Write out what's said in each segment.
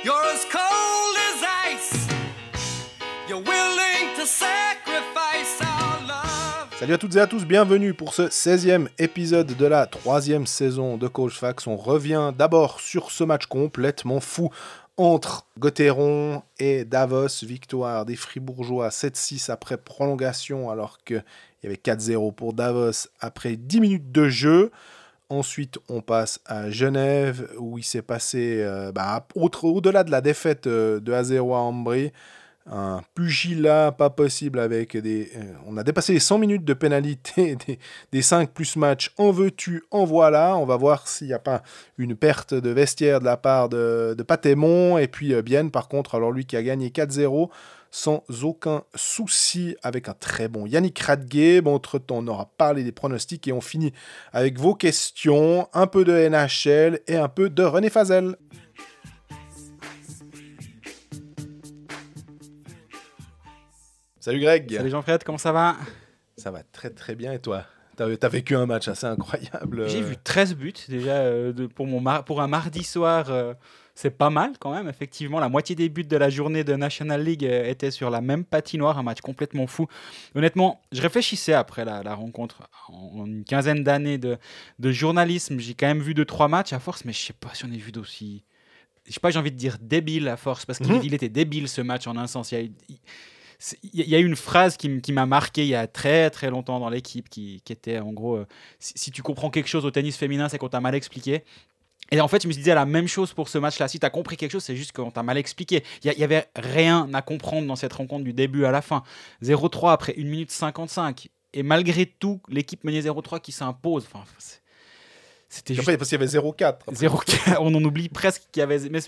You're as cold as ice. You're willing to sacrifice our love. Salut à toutes et à tous, bienvenue pour ce 16e épisode de la 3e saison de Coach Fax. On revient d'abord sur ce match complètement fou entre Gauthieron et Davos. Victoire des Fribourgeois 7-6 après prolongation alors qu'il y avait 4-0 pour Davos après 10 minutes de jeu. Ensuite, on passe à Genève où il s'est passé, au-delà de la défaite de 1-0 à Ambry, un pugilat pas possible avec on a dépassé les 100 minutes de pénalité des 5 plus matchs. En veux-tu, en voilà. On va voir s'il n'y a pas une perte de vestiaire de la part de Patémon. Et puis Bienne, par contre, alors lui qui a gagné 4-0 sans aucun souci avec un très bon Yannick Radguet. Bon, entre-temps, on aura parlé des pronostics et on finit avec vos questions, un peu de NHL et un peu de René Fazel. Salut Greg. Salut Jean-Fred, comment ça va? Ça va très très bien et toi? T'as vécu un match assez incroyable. J'ai vu 13 buts déjà pour un mardi soir. C'est pas mal quand même, effectivement. La moitié des buts de la journée de National League étaient sur la même patinoire, un match complètement fou. Honnêtement, je réfléchissais après la rencontre. En une quinzaine d'années de journalisme, j'ai quand même vu 2-3 matchs à force, mais je sais pas si on a vu d'aussi... Je sais pas, j'ai envie de dire débile à force, parce qu'il était débile ce match en un sens. Il y a une phrase qui m'a marqué il y a très très longtemps dans l'équipe qui était en gros si tu comprends quelque chose au tennis féminin, c'est qu'on t'a mal expliqué. Et en fait, je me suis dit la même chose pour ce match-là. Si tu as compris quelque chose, c'est juste qu'on t'a mal expliqué. Il y avait rien à comprendre dans cette rencontre du début à la fin. 0-3 après 1 minute 55. Et malgré tout, l'équipe menait 0-3 qui s'impose. Enfin, c'était juste... Après, parce qu'il y avait 0-4. 0-4. On en oublie presque qu'il y avait... Mais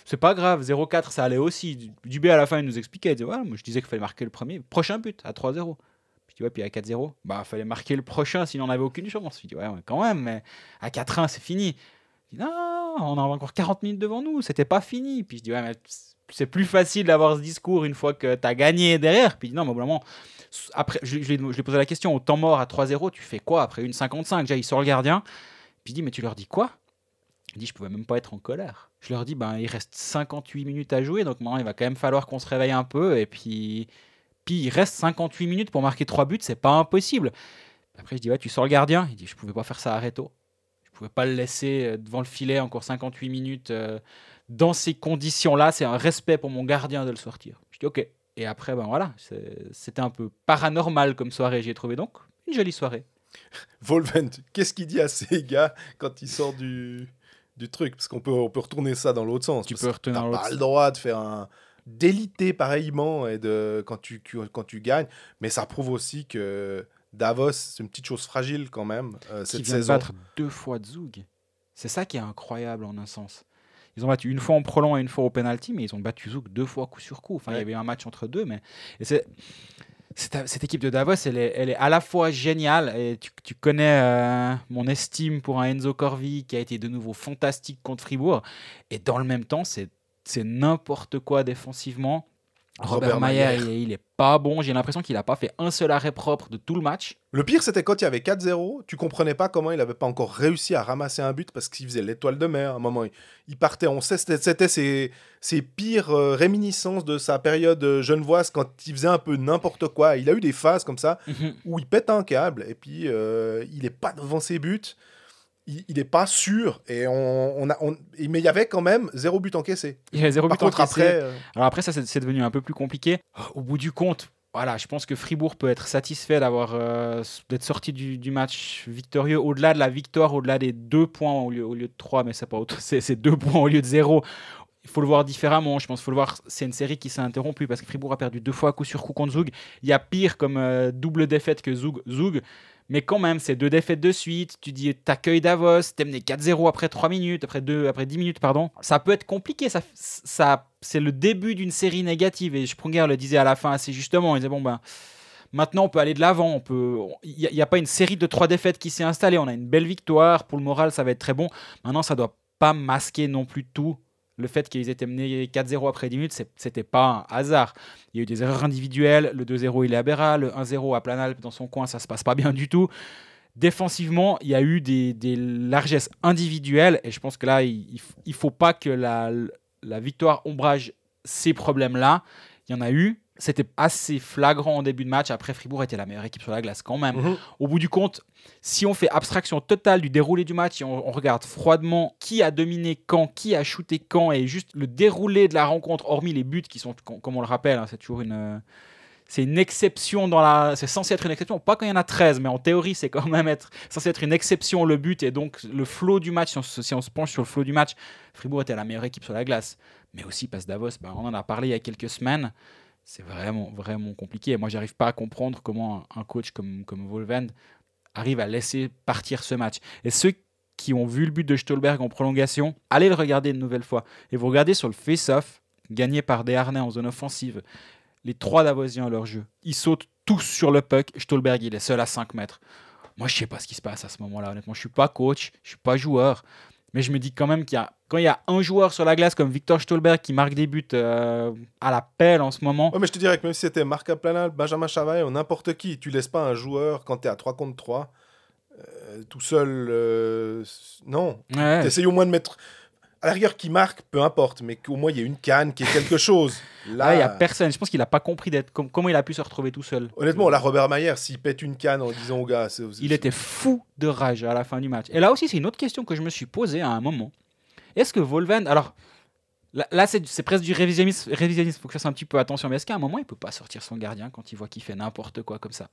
c'est pas grave, 0-4, ça allait aussi. Dubé, à la fin, il nous expliquait. Il disait, ouais, moi, je disais qu'il fallait marquer le premier. Prochain but, à 3-0. Puis, puis à 4-0, il fallait marquer le prochain, sinon on n'avait aucune chance. Je dis, ouais, quand même, mais à 4-1, c'est fini. Je dis, non, on a encore 40 minutes devant nous, c'était pas fini. Puis je dis, ouais, mais c'est plus facile d'avoir ce discours une fois que tu as gagné derrière. Puis non, mais au bout d'un moment, après, je lui ai posé la question, au temps mort à 3-0, tu fais quoi après 1,55? Déjà, il sort le gardien. Puis il dit, mais tu leur dis quoi? Il dit, je pouvais même pas être en colère. Je leur dis, il reste 58 minutes à jouer, donc maintenant il va quand même falloir qu'on se réveille un peu. Et puis il reste 58 minutes pour marquer 3 buts, c'est pas impossible. Après, je dis, ouais, tu sors le gardien. Il dit, je pouvais pas faire ça à Reto. Je pouvais pas le laisser devant le filet encore 58 minutes. Dans ces conditions-là, c'est un respect pour mon gardien de le sortir. Je dis, ok. Et après, voilà, c'était un peu paranormal comme soirée. J'ai trouvé donc une jolie soirée. Volvent, qu'est-ce qu'il dit à ces gars quand il sort du truc? Parce qu'on peut retourner ça dans l'autre sens. Tu peux retourner dans l'autre sens. T'as pas le droit de faire d'éliter pareillement et quand tu gagnes. Mais ça prouve aussi que Davos, c'est une petite chose fragile quand même cette qui vient saison. De battre 2 fois Zug. C'est ça qui est incroyable en un sens. Ils ont battu une fois en prolong et une fois au penalty, mais ils ont battu Zug 2 fois coup sur coup. Enfin, il y avait un match entre deux, mais... Cette équipe de Davos, elle est à la fois géniale, et tu connais mon estime pour un Enzo Corvi qui a été de nouveau fantastique contre Fribourg, et dans le même temps, c'est n'importe quoi défensivement. Robert Mayer, il est pas bon. J'ai l'impression qu'il n'a pas fait un seul arrêt propre de tout le match. Le pire, c'était quand il y avait 4-0. Tu comprenais pas comment il n'avait pas encore réussi à ramasser un but parce qu'il faisait l'étoile de mer. À un moment, il partait. On sait, c'était ses pires réminiscences de sa période genevoise quand il faisait un peu n'importe quoi. Il a eu des phases comme ça où il pète un câble et puis il n'est pas devant ses buts. Il n'est pas sûr. Et mais il y avait quand même 0 but encaissé. Il y avait 0 but encaissé. Après, Alors après, ça, c'est devenu un peu plus compliqué. Au bout du compte, voilà, je pense que Fribourg peut être satisfait d'être sorti du match victorieux. Au-delà de la victoire, au-delà des 2 points au lieu de 3, mais c'est 2 points au lieu de 0. Il faut le voir différemment. Je pense qu'il faut le voir. C'est une série qui s'est interrompue parce que Fribourg a perdu 2 fois coup sur coup contre Zug. Il y a pire comme double défaite que Zug. Mais quand même, c'est 2 défaites de suite. Tu dis, t'accueilles Davos, t'es mené 4-0 après 3 minutes, après 10 minutes, pardon. Ça peut être compliqué. Ça, c'est le début d'une série négative. Et Sprunger le disait à la fin assez justement. Il disait, maintenant, on peut aller de l'avant. Il n'y a pas une série de 3 défaites qui s'est installée. On a une belle victoire. Pour le moral, ça va être très bon. Maintenant, ça ne doit pas masquer non plus tout. Le fait qu'ils étaient menés 4-0 après 10 minutes, c'était pas un hasard. Il y a eu des erreurs individuelles. Le 2-0, il est aberrant. Le 1-0 à Planalp dans son coin, ça se passe pas bien du tout. Défensivement, il y a eu des largesses individuelles. Et je pense que là, il faut pas que la victoire ombrage ces problèmes-là. Il y en a eu. C'était assez flagrant en début de match. Après, Fribourg était la meilleure équipe sur la glace quand même. Au bout du compte, si on fait abstraction totale du déroulé du match et on regarde froidement qui a dominé quand, qui a shooté quand et juste le déroulé de la rencontre, hormis les buts qui sont, comme on le rappelle, c'est toujours c'est une exception c'est censé être une exception, pas quand il y en a 13, mais en théorie, c'est quand même censé être une exception le but et donc le flow du match. Si on se penche sur le flow du match, Fribourg était la meilleure équipe sur la glace. Mais aussi parce que Davos, on en a parlé il y a quelques semaines. C'est vraiment, vraiment compliqué. Moi, j'arrive pas à comprendre comment un coach comme Volvend arrive à laisser partir ce match. Et ceux qui ont vu le but de Stolberg en prolongation, allez le regarder une nouvelle fois. Et vous regardez sur le face-off, gagné par Desharnais en zone offensive, les 3 Davosiens à leur jeu. Ils sautent tous sur le puck. Stolberg, il est seul à 5 mètres. Moi, je sais pas ce qui se passe à ce moment-là. Honnêtement, je suis pas coach, je suis pas joueur. Mais je me dis quand même quand il y a un joueur sur la glace comme Victor Stolberg qui marque des buts à la pelle en ce moment. Ouais, mais je te dirais que même si c'était Marc Kaplanal, Benjamin Chavaille ou n'importe qui, tu laisses pas un joueur quand tu es à 3 contre 3 tout seul. Non. Ouais. T'essayes au moins de mettre. À la rigueur, qui marque, peu importe, mais qu'au moins il y ait une canne, qui est quelque chose. Là, il n'y a personne. Je pense qu'il n'a pas compris comment il a pu se retrouver tout seul. Honnêtement, là, Robert Mayer, s'il pète une canne en disant aux gars. Il était fou de rage à la fin du match. Et là aussi, c'est une autre question que je me suis posée à un moment. Est-ce que Volvend. Alors, là c'est presque du révisionnisme. Il faut que je fasse un petit peu attention. Mais est-ce qu'à un moment, il ne peut pas sortir son gardien quand il voit qu'il fait n'importe quoi comme ça?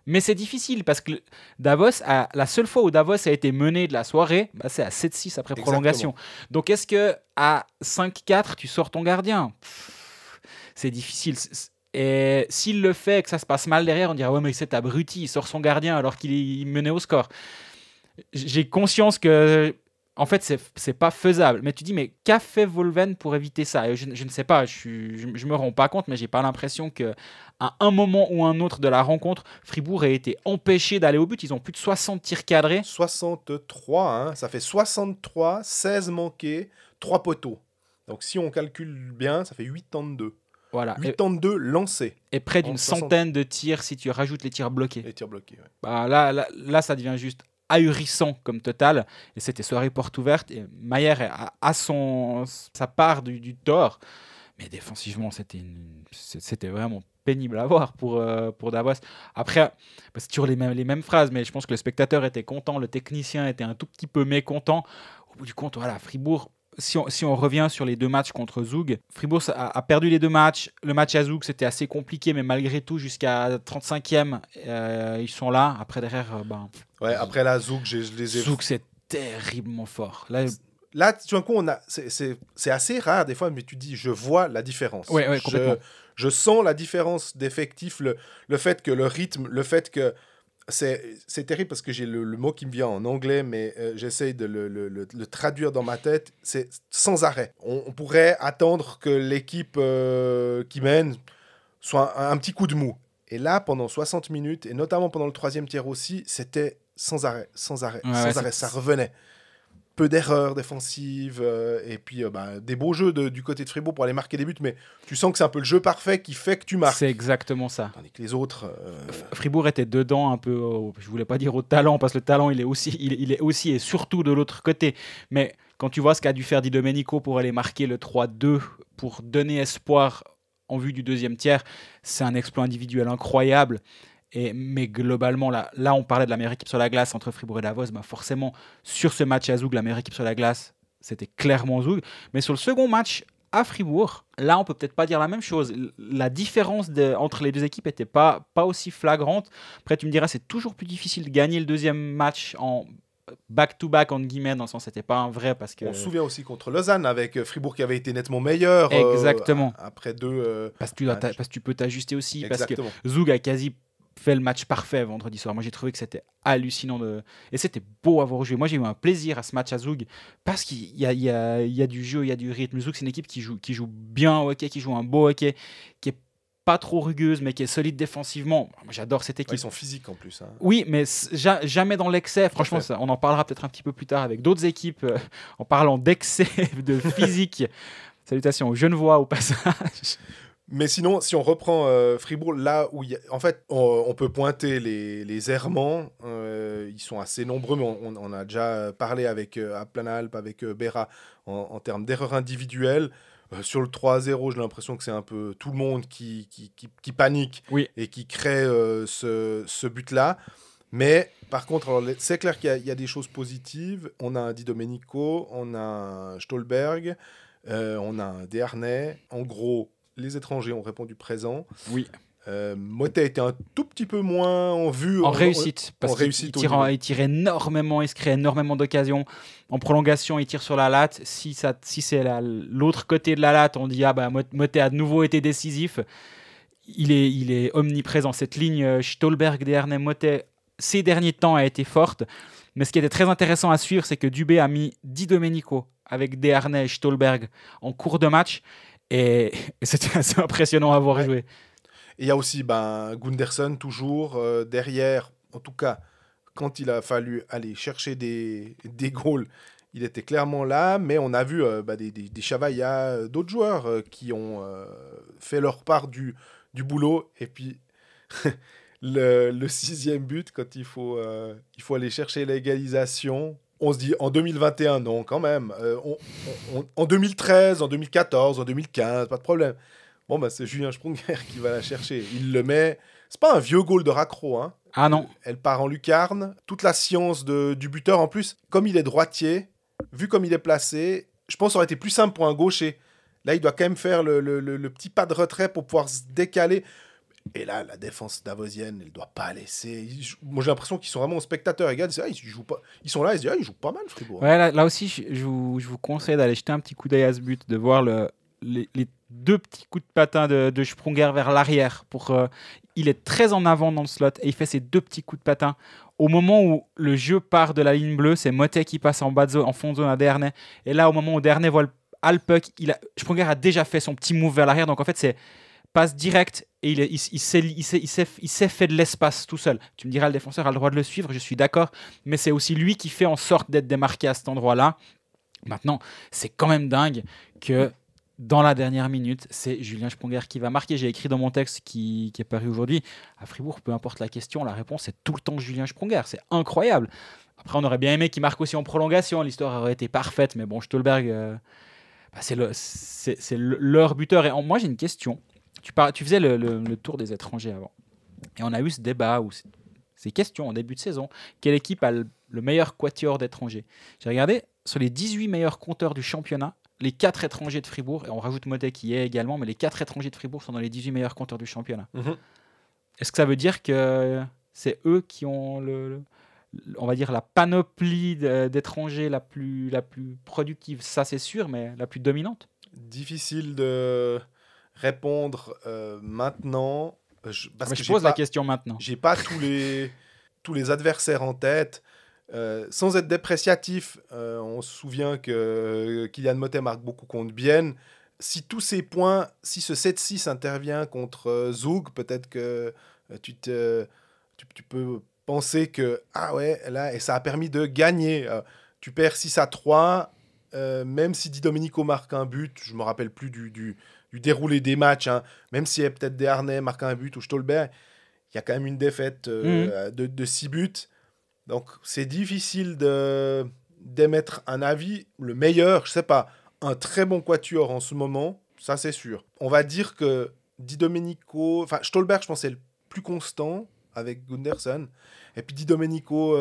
Mais c'est difficile parce que la seule fois où Davos a été mené de la soirée, c'est à 7-6 après prolongation. Donc est-ce que à 5-4, tu sors ton gardien? C'est difficile. Et s'il le fait et que ça se passe mal derrière, on dirait ouais mais c'est abruti, il sort son gardien alors qu'il est mené au score. J'ai conscience que en fait, c'est pas faisable. Mais tu dis, mais qu'a fait Volvend pour éviter ça? Et je ne sais pas, je me rends pas compte, mais j'ai pas l'impression qu'à un moment ou un autre de la rencontre, Fribourg ait été empêché d'aller au but. Ils ont plus de 60 tirs cadrés. 63, hein, ça fait 63, 16 manqués, 3 poteaux. Donc si on calcule bien, ça fait 82. Voilà. 82 lancés. Et près d'une centaine de tirs si tu rajoutes les tirs bloqués. Les tirs bloqués, ouais. Bah, là, ça devient juste ahurissant comme total, et c'était soirée porte ouverte, et Mayer a sa part du tort, mais défensivement c'était vraiment pénible à voir pour Davos. Après, c'est toujours les mêmes phrases, mais je pense que le spectateur était content, le technicien était un tout petit peu mécontent. Au bout du compte, voilà, Fribourg, si on revient sur les 2 matchs contre Zug, Fribourg a perdu les 2 matchs. Le match à Zug, c'était assez compliqué, mais malgré tout, jusqu'à 35e, ils sont là. Après, derrière, ouais, après là, Zug, je les ai... Zug, c'est terriblement fort. Là, tu vois, c'est assez rare des fois, mais tu dis, je vois la différence. Ouais, complètement. Je sens la différence d'effectif, le fait que le rythme, le fait que... C'est terrible parce que j'ai le mot qui me vient en anglais, mais j'essaye de le traduire dans ma tête. C'est sans arrêt. On pourrait attendre que l'équipe qui mène soit un petit coup de mou. Et là, pendant 60 minutes, et notamment pendant le 3e tiers aussi, c'était sans arrêt. Ça revenait. Peu d'erreurs défensives, et puis des beaux jeux du côté de Fribourg pour aller marquer des buts, mais tu sens que c'est un peu le jeu parfait qui fait que tu marques. C'est exactement ça. Tandis que les autres... Fribourg était dedans un peu, je voulais pas dire au talent, parce que le talent il est aussi et surtout de l'autre côté. Mais quand tu vois ce qu'a dû faire Di Domenico pour aller marquer le 3-2, pour donner espoir en vue du 2e tiers, c'est un exploit individuel incroyable. Mais globalement, là, on parlait de la meilleure équipe sur la glace entre Fribourg et Davos. Forcément, sur ce match à Zug, la meilleure équipe sur la glace, c'était clairement Zug. Mais sur le second match à Fribourg, là, on peut peut-être pas dire la même chose. La différence entre les 2 équipes n'était pas aussi flagrante. Après, tu me diras, c'est toujours plus difficile de gagner le 2e match en back-to-back, entre guillemets, dans le sens c'était pas un vrai parce que... On se souvient aussi contre Lausanne avec Fribourg qui avait été nettement meilleur. Exactement. Après 2 parce que tu peux t'ajuster aussi. Exactement. Parce que Zug a quasi fait le match parfait vendredi soir. Moi, j'ai trouvé que c'était hallucinant et c'était beau à voir jouer. Moi, j'ai eu un plaisir à ce match à Zug parce qu'il y a du jeu, il y a du rythme. Zug, c'est une équipe qui joue bien au hockey, qui joue un beau hockey, qui est pas trop rugueuse, mais qui est solide défensivement. Moi, j'adore cette équipe. Ils sont physiques en plus. Hein. Oui, mais jamais dans l'excès. Franchement, on en parlera peut-être un petit peu plus tard avec d'autres équipes en parlant d'excès de physique. Salutations aux Genevois au passage. Mais sinon, si on reprend Fribourg, là où en fait, on peut pointer les errements. Ils sont assez nombreux, mais on a déjà parlé avec à Planalp, avec Béra, en termes d'erreurs individuelles. Sur le 3-0, j'ai l'impression que c'est un peu tout le monde qui panique et qui crée ce but-là. Mais par contre, alors, c'est clair qu'il y a des choses positives. On a un Di Domenico, on a un Stolberg, on a un Desharnais. En gros, les étrangers ont répondu présent. Oui. Motet était un tout petit peu moins en vue. En réussite, parce qu'il tire énormément, il se crée énormément d'occasions. En prolongation, il tire sur la latte. Si c'est l'autre côté de la latte, on dit Motet a de nouveau été décisif. Il est omniprésent. Cette ligne Stolberg, Desharnais, Motet, ces derniers temps a été forte. Mais ce qui était très intéressant à suivre, c'est que Dubé a mis Di Domenico avec Desharnais et Stolberg en cours de match. Et c'était assez impressionnant à voir jouer. Et il y a aussi Gunderson, toujours derrière, en tout cas, quand il a fallu aller chercher des goals, il était clairement là, mais on a vu des Chavaillas, d'autres joueurs qui ont fait leur part du boulot. Et puis, le 6e but, quand il faut aller chercher l'égalisation, on se dit en 2021, non, quand même. En 2013, en 2014, en 2015, pas de problème. Bon, c'est Julien Sprunger qui va la chercher. Il le met. C'est pas un vieux goal de raccro. Hein. Ah non. Elle part en lucarne. Toute la science du buteur. En plus, comme il est droitier, vu comme il est placé, je pense que ça aurait été plus simple pour un gaucher. Là, il doit quand même faire le petit pas de retrait pour pouvoir se décaler. Et là, la défense davosienne, elle ne doit pas laisser. Moi, j'ai l'impression qu'ils sont vraiment spectateurs. Ils jouent pas. Ils sont là, ils se disent, ils jouent pas mal, Fribourg. Ouais, là aussi, je vous conseille d'aller jeter un petit coup d'œil à ce but, de voir les 2 petits coups de patin de Sprunger vers l'arrière. Il est très en avant dans le slot et il fait ces 2 petits coups de patin. Au moment où le jeu part de la ligne bleue, c'est Motet qui passe en fond de zone à Desharnais. Et là, au moment où Desharnais voit le puck, Sprunger a déjà fait son petit move vers l'arrière. Donc en fait, c'est passe direct et il s'est fait de l'espace tout seul. Tu me diras, le défenseur a le droit de le suivre, je suis d'accord. Mais c'est aussi lui qui fait en sorte d'être démarqué à cet endroit-là. Maintenant, c'est quand même dingue que dans la dernière minute, c'est Julien Sprunger qui va marquer. J'ai écrit dans mon texte qui est paru aujourd'hui, à Fribourg, peu importe la question, la réponse est tout le temps Julien Sprunger. C'est incroyable. Après, on aurait bien aimé qu'il marque aussi en prolongation. L'histoire aurait été parfaite, mais bon, Stolberg, c'est leur buteur. Et moi, j'ai une question. Tu faisais le tour des étrangers avant. Et on a eu ce débat, ou ces questions en début de saison. Quelle équipe a le meilleur quatuor d'étrangers ? J'ai regardé sur les 18 meilleurs compteurs du championnat, les 4 étrangers de Fribourg, et on rajoute Motet qui y est également, mais les 4 étrangers de Fribourg sont dans les 18 meilleurs compteurs du championnat. Est-ce que ça veut dire que c'est eux qui ont on va dire la panoplie d'étrangers la plus productive? Ça, c'est sûr, mais la plus dominante? Difficile de répondre maintenant. Je pose la question maintenant. J'ai pas tous les adversaires en tête. Sans être dépréciatif, on se souvient que Kylian Motet marque beaucoup contre Bienne. Si tous ces points, si ce 7-6 intervient contre Zug, peut-être que tu peux penser que là, et ça a permis de gagner. Tu perds 6-3, même si Di Domenico marque un but, je me rappelle plus du déroulé des matchs, hein, même si peut-être Desharnais marque un but ou Stolberg, il y a quand même une défaite de 6 buts. Donc, c'est difficile d'émettre un avis. Le meilleur, je sais pas, un très bon quatuor en ce moment, ça c'est sûr. On va dire que Di Domenico, enfin Stolberg, je pense, c'est le plus constant avec Gunderson. Et puis Di Domenico,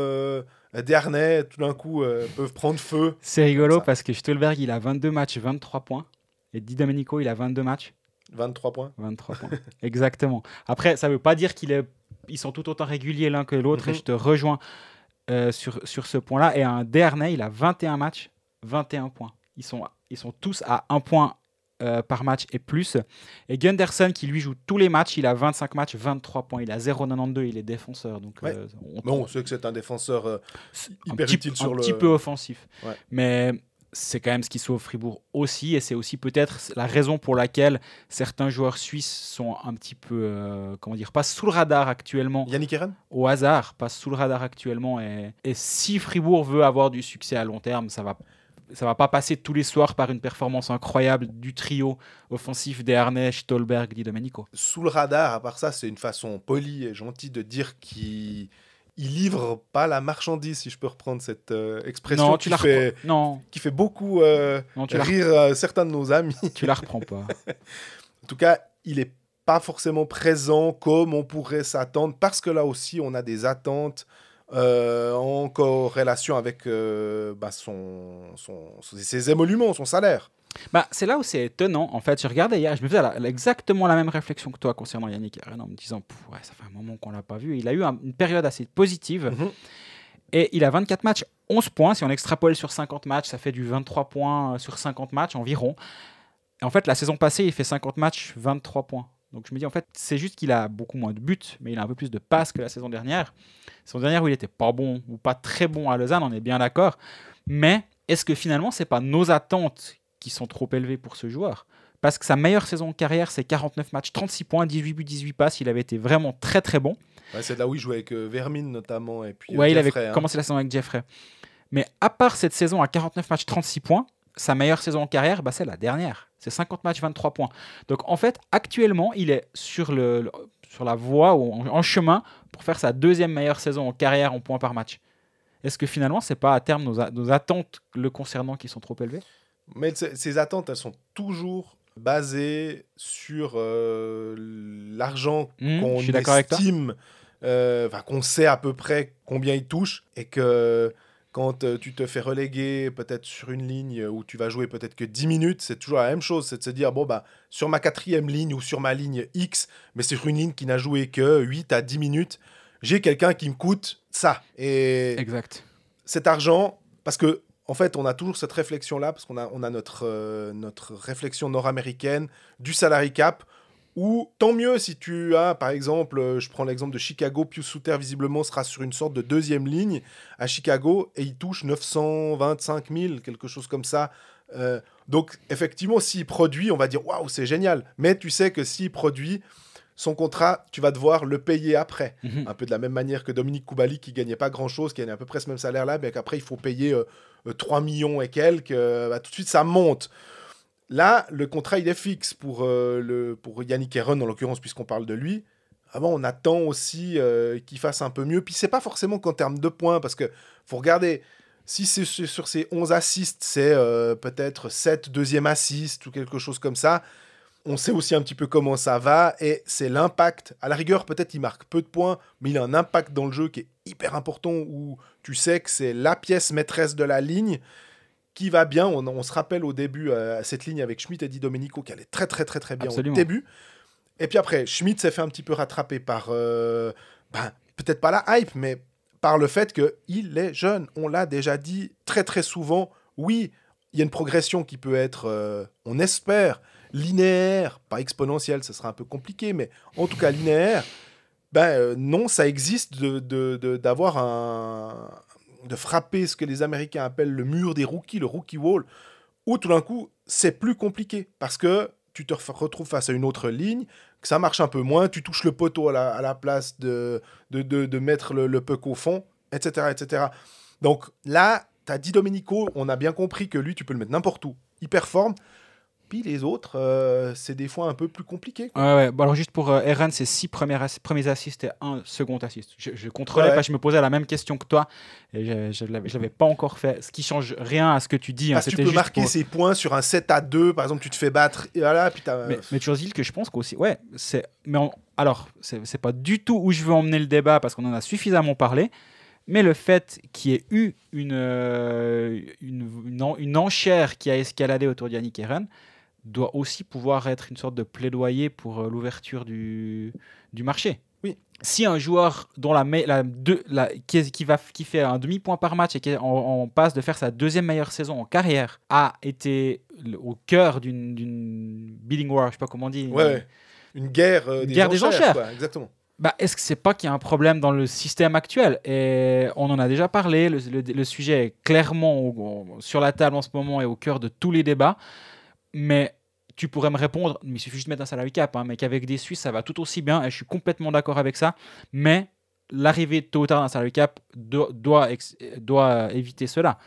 Desharnais, tout d'un coup, peuvent prendre feu. C'est rigolo parce que Stolberg, il a 22 matchs, 23 points. Et Di Domenico, il a 22 matchs. 23 points. 23 points, exactement. Après, ça veut pas dire ils sont tout autant réguliers l'un que l'autre, et je te rejoins sur ce point-là. Et un Desharnais, il a 21 matchs, 21 points. Ils sont tous à 1 point par match et plus. Et Gunderson, qui lui joue tous les matchs, il a 25 matchs, 23 points. Il a 0,92, il est défenseur. Donc, on sait que c'est un défenseur hyper utile sur un petit peu offensif. Ouais. Mais c'est quand même ce qui sauve Fribourg aussi, et c'est aussi peut-être la raison pour laquelle certains joueurs suisses sont un petit peu, pas sous le radar actuellement. Yannick Eren ? Au hasard, pas sous le radar actuellement. Et si Fribourg veut avoir du succès à long terme, ça va ça va pas passer tous les soirs par une performance incroyable du trio offensif des Harnais, Stolberg, Di Domenico. Sous le radar, à part ça, c'est une façon polie et gentille de dire qu'il livre pas la marchandise, si je peux reprendre cette expression Non, tu la reprends. Non, qui fait beaucoup non, tu la rire certains de nos amis. tu la reprends pas. En tout cas, il est pas forcément présent comme on pourrait s'attendre, parce que là aussi, on a des attentes en corrélation avec ses émoluments, son salaire. Bah, c'est là où c'est étonnant. En fait, je regardais hier, je me faisais exactement la même réflexion que toi concernant Yannick Herren en me disant ouais, ça fait un moment qu'on l'a pas vu. Il a eu une période assez positive et il a 24 matchs, 11 points. Si on extrapole sur 50 matchs, ça fait du 23 points sur 50 matchs environ. Et en fait, la saison passée, il fait 50 matchs, 23 points. Donc je me dis, en fait, c'est juste qu'il a beaucoup moins de buts, mais il a un peu plus de passes que la saison dernière. La saison dernière où il était pas bon ou pas très bon à Lausanne, on est bien d'accord. Mais est-ce que finalement, c'est pas nos attentes qui sont trop élevées pour ce joueur? Parce que sa meilleure saison en carrière, c'est 49 matchs, 36 points, 18 buts, 18 passes. Il avait été vraiment très très bon. Ouais, c'est là où il jouait avec Vermin notamment. Et puis, ouais, il Jeffrey, avait commencé la saison avec Jeffrey. Mais à part cette saison à 49 matchs, 36 points, sa meilleure saison en carrière, c'est la dernière. C'est 50 matchs, 23 points. Donc en fait, actuellement, il est sur la voie ou en chemin pour faire sa deuxième meilleure saison en carrière en points par match. Est-ce que finalement, c'est pas à terme nos attentes le concernant qui sont trop élevées? Mais ces attentes, elles sont toujours basées sur l'argent qu'on je suis d'accord avec toi. estime, qu'on sait à peu près combien il touche, et que quand tu te fais reléguer peut-être sur une ligne où tu vas jouer peut-être que 10 minutes, c'est toujours la même chose, c'est de se dire, bon, sur ma 4e ligne ou sur ma ligne X, mais c'est sur une ligne qui n'a joué que 8 à 10 minutes, j'ai quelqu'un qui me coûte ça. Et exact. Cet argent, parce que en fait, on a toujours cette réflexion-là, parce qu'on a notre réflexion nord-américaine du salary cap, ou tant mieux si tu as, par exemple, je prends l'exemple de Chicago, Pius Suter visiblement sera sur une sorte de 2e ligne à Chicago, et il touche 925 000, quelque chose comme ça. Donc, effectivement, s'il produit, on va dire, waouh, c'est génial. Mais tu sais que s'il produit, son contrat, tu vas devoir le payer après. Un peu de la même manière que Dominique Kubalik, qui gagnait pas grand-chose, qui gagnait à peu près ce même salaire-là, mais qu'après, il faut payer 3 millions et quelques. Tout de suite, ça monte. Là, le contrat, il est fixe pour Yannick Herren, en l'occurrence, puisqu'on parle de lui. Avant, on attend aussi qu'il fasse un peu mieux. Puis, c'est pas forcément qu'en termes de points, parce que faut regarder, si c'est sur ses 11 assists, c'est peut-être 7 deuxième assists ou quelque chose comme ça. On sait aussi un petit peu comment ça va, et c'est l'impact. À la rigueur, peut-être il marque peu de points, mais il a un impact dans le jeu qui est hyper important, où tu sais que c'est la pièce maîtresse de la ligne qui va bien. On se rappelle au début, cette ligne avec Schmidt et Di Domenico, qui allait très très très très bien. Absolument. Au début. Et puis après, Schmidt s'est fait un petit peu rattraper par, peut-être pas la hype, mais par le fait qu'il est jeune. On l'a déjà dit très très souvent. Oui, il y a une progression qui peut être, on espère, linéaire, pas exponentielle, ce sera un peu compliqué, mais en tout cas linéaire. Non, ça existe de frapper ce que les Américains appellent le mur des rookies, le rookie wall, où tout d'un coup, c'est plus compliqué, parce que tu te retrouves face à une autre ligne, que ça marche un peu moins, tu touches le poteau à la place de mettre le puck au fond, etc., etc. Donc là, tu as Di Domenico, on a bien compris que lui, tu peux le mettre n'importe où, il performe. Puis les autres, c'est des fois un peu plus compliqué. Ouais. Bon, alors juste pour Herren, c'est 6 premiers assists et 1 second assist. Je contrôlais parce que je me posais la même question que toi, et je l'avais pas encore fait, ce qui change rien à ce que tu dis. Parce que tu peux marquer ses points sur un 7-2, par exemple, tu te fais battre, et voilà, puis mais tu dis que je pense qu'aussi, alors, c'est pas du tout où je veux emmener le débat, parce qu'on en a suffisamment parlé, mais le fait qu'il y ait eu une enchère qui a escaladé autour de Yannick Herren doit aussi pouvoir être une sorte de plaidoyer pour l'ouverture du marché. Oui. Si un joueur dont qui fait un demi-point par match et qui est en passe de faire sa 2e meilleure saison en carrière a été au cœur d'une bidding war, je sais pas comment on dit. Une guerre des enchères. Quoi, exactement. Est-ce que c'est pas qu'il y a un problème dans le système actuel? Et on en a déjà parlé, le sujet est clairement sur la table en ce moment et au cœur de tous les débats. Mais tu pourrais me répondre, mais il suffit juste de mettre un salary cap, mais qu'avec des Suisses, ça va tout aussi bien, et je suis complètement d'accord avec ça. Mais l'arrivée tôt ou tard d'un salary cap doit éviter cela.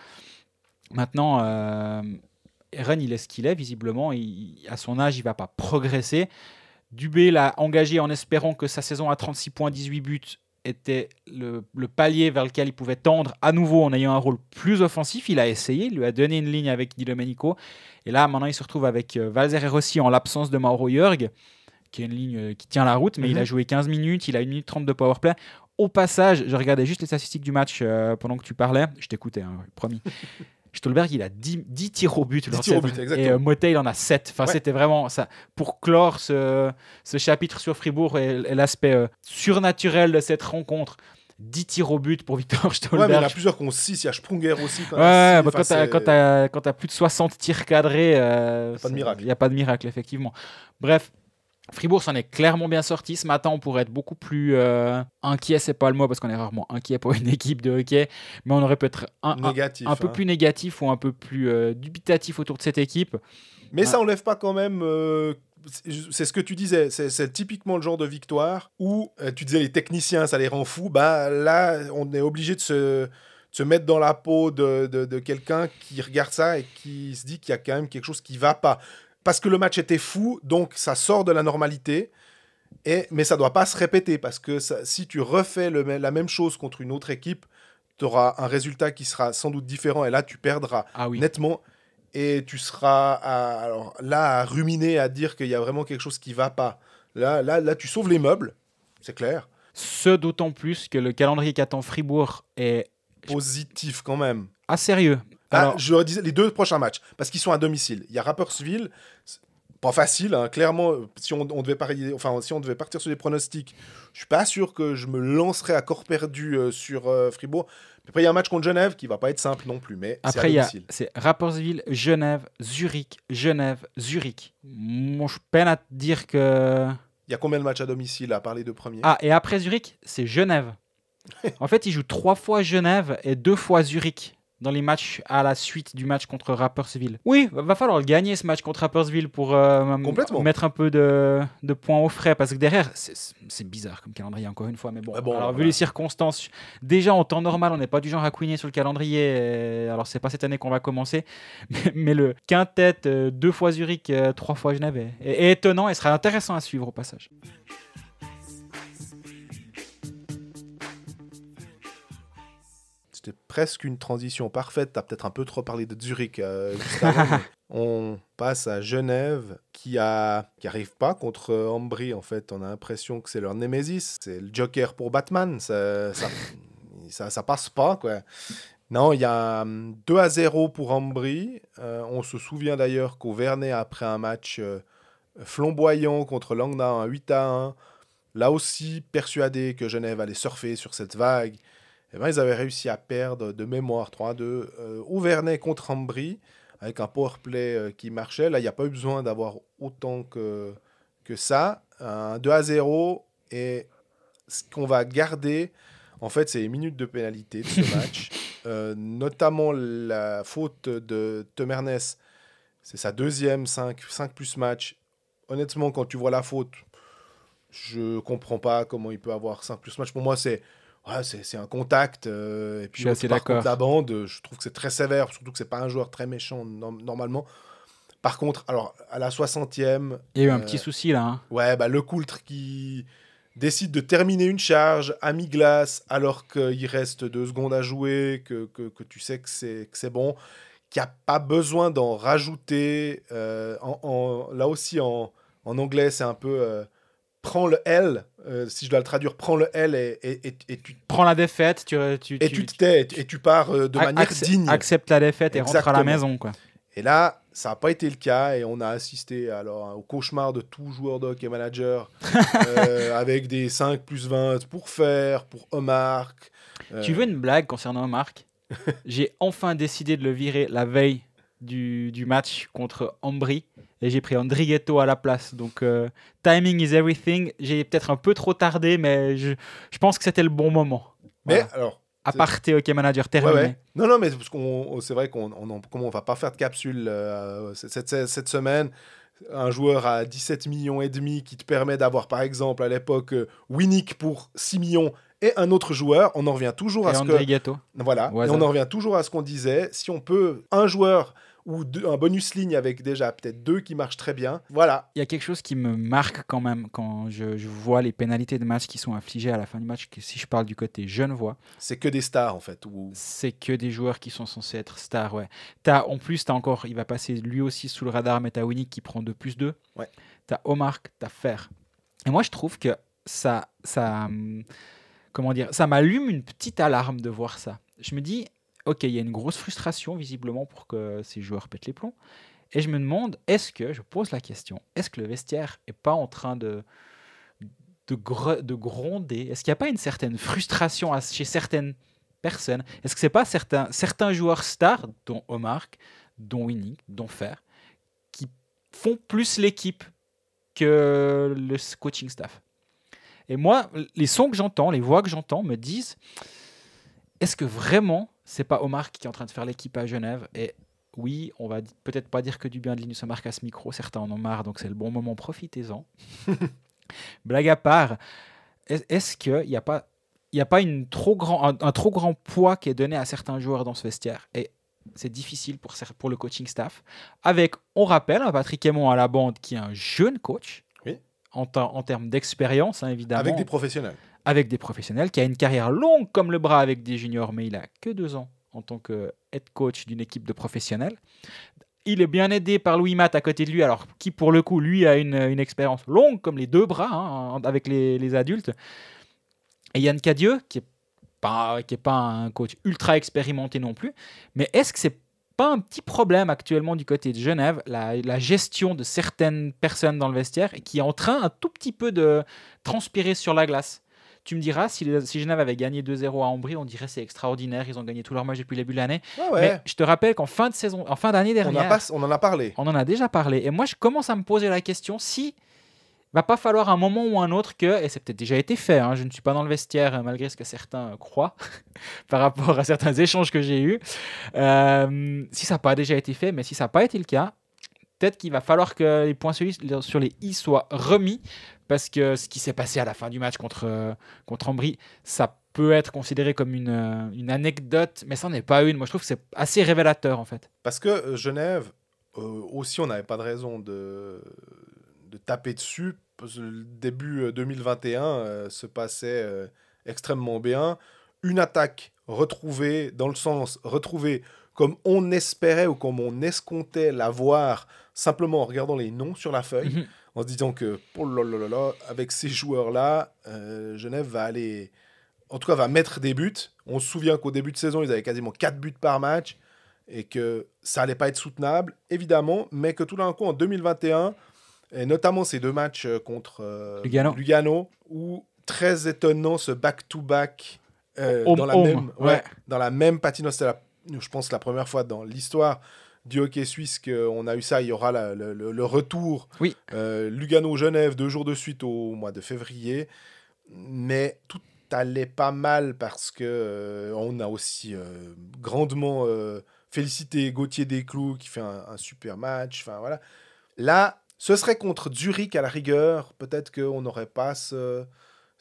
Maintenant, Eren, il est ce qu'il est, visiblement. À son âge, il ne va pas progresser. Dubé l'a engagé en espérant que sa saison à 36 points, 18 buts était le palier vers lequel il pouvait tendre à nouveau en ayant un rôle plus offensif. Il a essayé, il lui a donné une ligne avec Di Domenico. Et là, maintenant, il se retrouve avec Valzer et Rossi en l'absence de Mauro Jörg, qui est une ligne qui tient la route, mais il a joué 15 minutes, il a 1 minute 30 de powerplay. Au passage, je regardais juste les statistiques du match pendant que tu parlais. Je t'écoutais, promis. Stolberg, il a 10 tirs au but. 10 tirs au but, exactement. Et Motet, il en a 7. Enfin, c'était vraiment ça. Pour clore ce chapitre sur Fribourg et l'aspect surnaturel de cette rencontre, 10 tirs au but pour Victor Stolberg. Ouais, mais il y en a plusieurs qui ont 6. Il y a Sprunger aussi. Quand t'as plus de 60 tirs cadrés, il n'y a pas de miracle, effectivement. Bref. Fribourg s'en est clairement bien sorti. Ce matin, on pourrait être beaucoup plus inquiet, c'est pas le mot parce qu'on est rarement inquiet pour une équipe de hockey, mais on aurait peut-être un peu plus négatif ou un peu plus dubitatif autour de cette équipe. Mais ça enlève pas quand même. C'est ce que tu disais, c'est typiquement le genre de victoire où tu disais les techniciens, ça les rend fous. Bah, là, on est obligé de se mettre dans la peau de quelqu'un qui regarde ça et qui se dit qu'il y a quand même quelque chose qui va pas. Parce que le match était fou, donc ça sort de la normalité, mais ça ne doit pas se répéter, parce que si tu refais la même chose contre une autre équipe, tu auras un résultat qui sera sans doute différent, et là tu perdras nettement, et tu seras à ruminer, à dire qu'il y a vraiment quelque chose qui ne va pas. Là, tu sauves les meubles, c'est clair. Ce d'autant plus que le calendrier qu'attend Fribourg est... positif quand même. Ah, sérieux. Alors, je disais les 2 prochains matchs, parce qu'ils sont à domicile. Il y a Rapperswil, pas facile, hein, clairement. Si on devait partir sur des pronostics, je suis pas sûr que je me lancerais à corps perdu sur Fribourg. Puis après, il y a un match contre Genève qui va pas être simple non plus, mais après, c'est à domicile. C'est Rapperswil, Genève, Zurich. Moi, je peine à te dire que... Il y a combien de matchs à domicile à part les 2 premiers? Ah, et après Zurich, c'est Genève. En fait, ils jouent 3 fois Genève et 2 fois Zurich dans les matchs à la suite du match contre Rapperswil. Oui, va falloir le gagner ce match contre Rapperswil pour mettre un peu de points au frais, parce que derrière, c'est bizarre comme calendrier encore une fois, mais bon, vu les circonstances, déjà en temps normal, on n'est pas du genre à couiner sur le calendrier, alors c'est pas cette année qu'on va commencer, mais le quintet 2 fois Zurich, 3 fois Genève est étonnant et sera intéressant à suivre au passage. C'était presque une transition parfaite. Tu as peut-être un peu trop parlé de Zurich juste avant. On passe à Genève qui arrive pas contre Ambry. En fait, on a l'impression que c'est leur némésis. C'est le Joker pour Batman. Ça passe pas, quoi. Non, il y a 2-0 pour Ambry. On se souvient d'ailleurs qu'Auvernay, après un match flamboyant contre Langnau, 8-1, là aussi persuadé que Genève allait surfer sur cette vague, ils avaient réussi à perdre de mémoire 3-2 Auvernay contre Ambry avec un powerplay qui marchait. Là, il n'y a pas eu besoin d'avoir autant que ça. Un 2-0, et ce qu'on va garder, en fait, c'est les minutes de pénalité de ce match. Notamment la faute de Temernes. C'est sa 2e 5+ match. Honnêtement, quand tu vois la faute, je comprends pas comment il peut avoir 5+ match. Pour moi, c'est un contact. Et puis, par contre, la bande, je trouve que c'est très sévère, surtout que c'est pas un joueur très méchant normalement. Par contre, alors, à la 60e... Il y a eu un petit souci, là. Hein. Ouais, le Coultre qui décide de terminer une charge à mi-glace alors qu'il reste 2 secondes à jouer, que tu sais que c'est bon, qu'il n'y a pas besoin d'en rajouter. Là aussi, en anglais, c'est un peu... prends le L, si je dois le traduire, prends le L et tu... Prends la défaite, tu te tais et tu pars de manière digne. Accepte la défaite et rentre à la maison, quoi. Et là, ça n'a pas été le cas, et on a assisté au cauchemar de tout joueur de hockey manager, avec des 5+20 pour Omar. Tu veux une blague concernant Omar? J'ai enfin décidé de le virer la veille du match contre Ambry, et j'ai pris Andrigetto à la place. Donc, timing is everything. J'ai peut-être un peu trop tardé, mais je pense que c'était le bon moment. Voilà. Mais alors... Aparté hockey manager terminé. Ouais. Non, mais parce c'est vrai qu'on va pas faire de capsule cette semaine. Un joueur à 17,5 millions qui te permet d'avoir, par exemple, à l'époque, Winnick pour 6 millions Et un autre joueur, on en revient toujours à Et ce André que... Gatto. Voilà, Ouais, et ça. on en revient toujours à ce qu'on disait. Si on peut, un joueur ou un bonus ligne avec déjà peut-être 2 qui marchent très bien, voilà. Il y a quelque chose qui me marque quand même quand je vois les pénalités de match qui sont infligées à la fin du match, que si je parle du côté genevois, C'est que des stars en fait. c'est que des joueurs qui sont censés être stars. Ouais. En plus, encore, il va passer lui aussi sous le radar, mais t'as Winnick qui prend 2+2. Ouais. T'as Omar, t'as Fer. Et moi, je trouve que ça m'allume une petite alarme de voir ça. Je me dis, ok, il y a une grosse frustration visiblement pour que ces joueurs pètent les plombs. Et je me demande, je pose la question, est-ce que le vestiaire est pas en train de gronder? Est-ce qu'il n'y a pas une certaine frustration chez certaines personnes? Est-ce que c'est pas certains joueurs stars, dont Omar, dont Winnick, dont Fer, qui font plus l'équipe que le coaching staff? Et moi, les sons que j'entends, les voix que j'entends me disent, est-ce que vraiment c'est pas Omar qui est en train de faire l'équipe à Genève? Et oui, on va peut-être pas dire que du bien de Linus Omar à ce micro, certains en ont marre, donc c'est le bon moment, profitez-en. Blague à part, est-ce qu'il n'y a pas, un trop grand poids qui est donné à certains joueurs dans ce vestiaire? Et c'est difficile pour le coaching staff. On rappelle, Patrick Aymon à la bande, qui est un jeune coach, oui, en termes d'expérience, hein, évidemment. Avec des professionnels. Avec des professionnels, qui a une carrière longue comme le bras avec des juniors, mais il a que 2 ans en tant que head coach d'une équipe de professionnels. Il est bien aidé par Louis Matt à côté de lui, alors qui pour le coup, lui, a une expérience longue comme les 2 bras, hein, avec les adultes. Et Yann Cadieux, qui est pas un coach ultra expérimenté non plus, mais est-ce que c'est pas un petit problème actuellement du côté de Genève, la gestion de certaines personnes dans le vestiaire, et qui est en train un tout petit peu de transpirer sur la glace? Tu me diras, si Genève avait gagné 2-0 à Ambry, on dirait c'est extraordinaire, ils ont gagné tous leurs matchs depuis le début de l'année. Ouais. Mais je te rappelle qu'en fin d'année dernière, on en a parlé. on en a déjà parlé. Et moi, je commence à me poser la question si va pas falloir un moment ou un autre et c'est peut-être déjà été fait, hein, je ne suis pas dans le vestiaire malgré ce que certains croient par rapport à certains échanges que j'ai eus, si ça n'a pas déjà été fait, mais si ça n'a pas été le cas, peut-être qu'il va falloir que les points sur les i soient remis, parce que ce qui s'est passé à la fin du match contre Ambry, ça peut être considéré comme une anecdote, mais ça n'en est pas une. Moi, je trouve que c'est assez révélateur, en fait. Parce que Genève, aussi, on n'avait pas de raison de taper dessus. Parce que le début 2021 se passait extrêmement bien. Une attaque retrouvée, dans le sens retrouvée comme on espérait ou comme on escomptait l'avoir, simplement en regardant les noms sur la feuille, en se disant que, oh là là là là, avec ces joueurs-là, Genève va aller... En tout cas, va mettre des buts. On se souvient qu'au début de saison, ils avaient quasiment 4 buts par match et que ça allait pas être soutenable, évidemment, mais que tout d'un coup, en 2021, et notamment ces 2 matchs contre Lugano, où, très étonnant, ce back-to-back dans la même patinoire. C'était, je pense, la première fois dans l'histoire du hockey suisse qu'on a eu ça. Il y aura le retour. Oui. Lugano-Genève, 2 jours de suite au mois de février. Mais tout allait pas mal parce que on a aussi grandement félicité Gauthier Desclous qui fait un super match. Enfin voilà. Là, ce serait contre Zurich à la rigueur. Peut-être qu'on n'aurait pas ces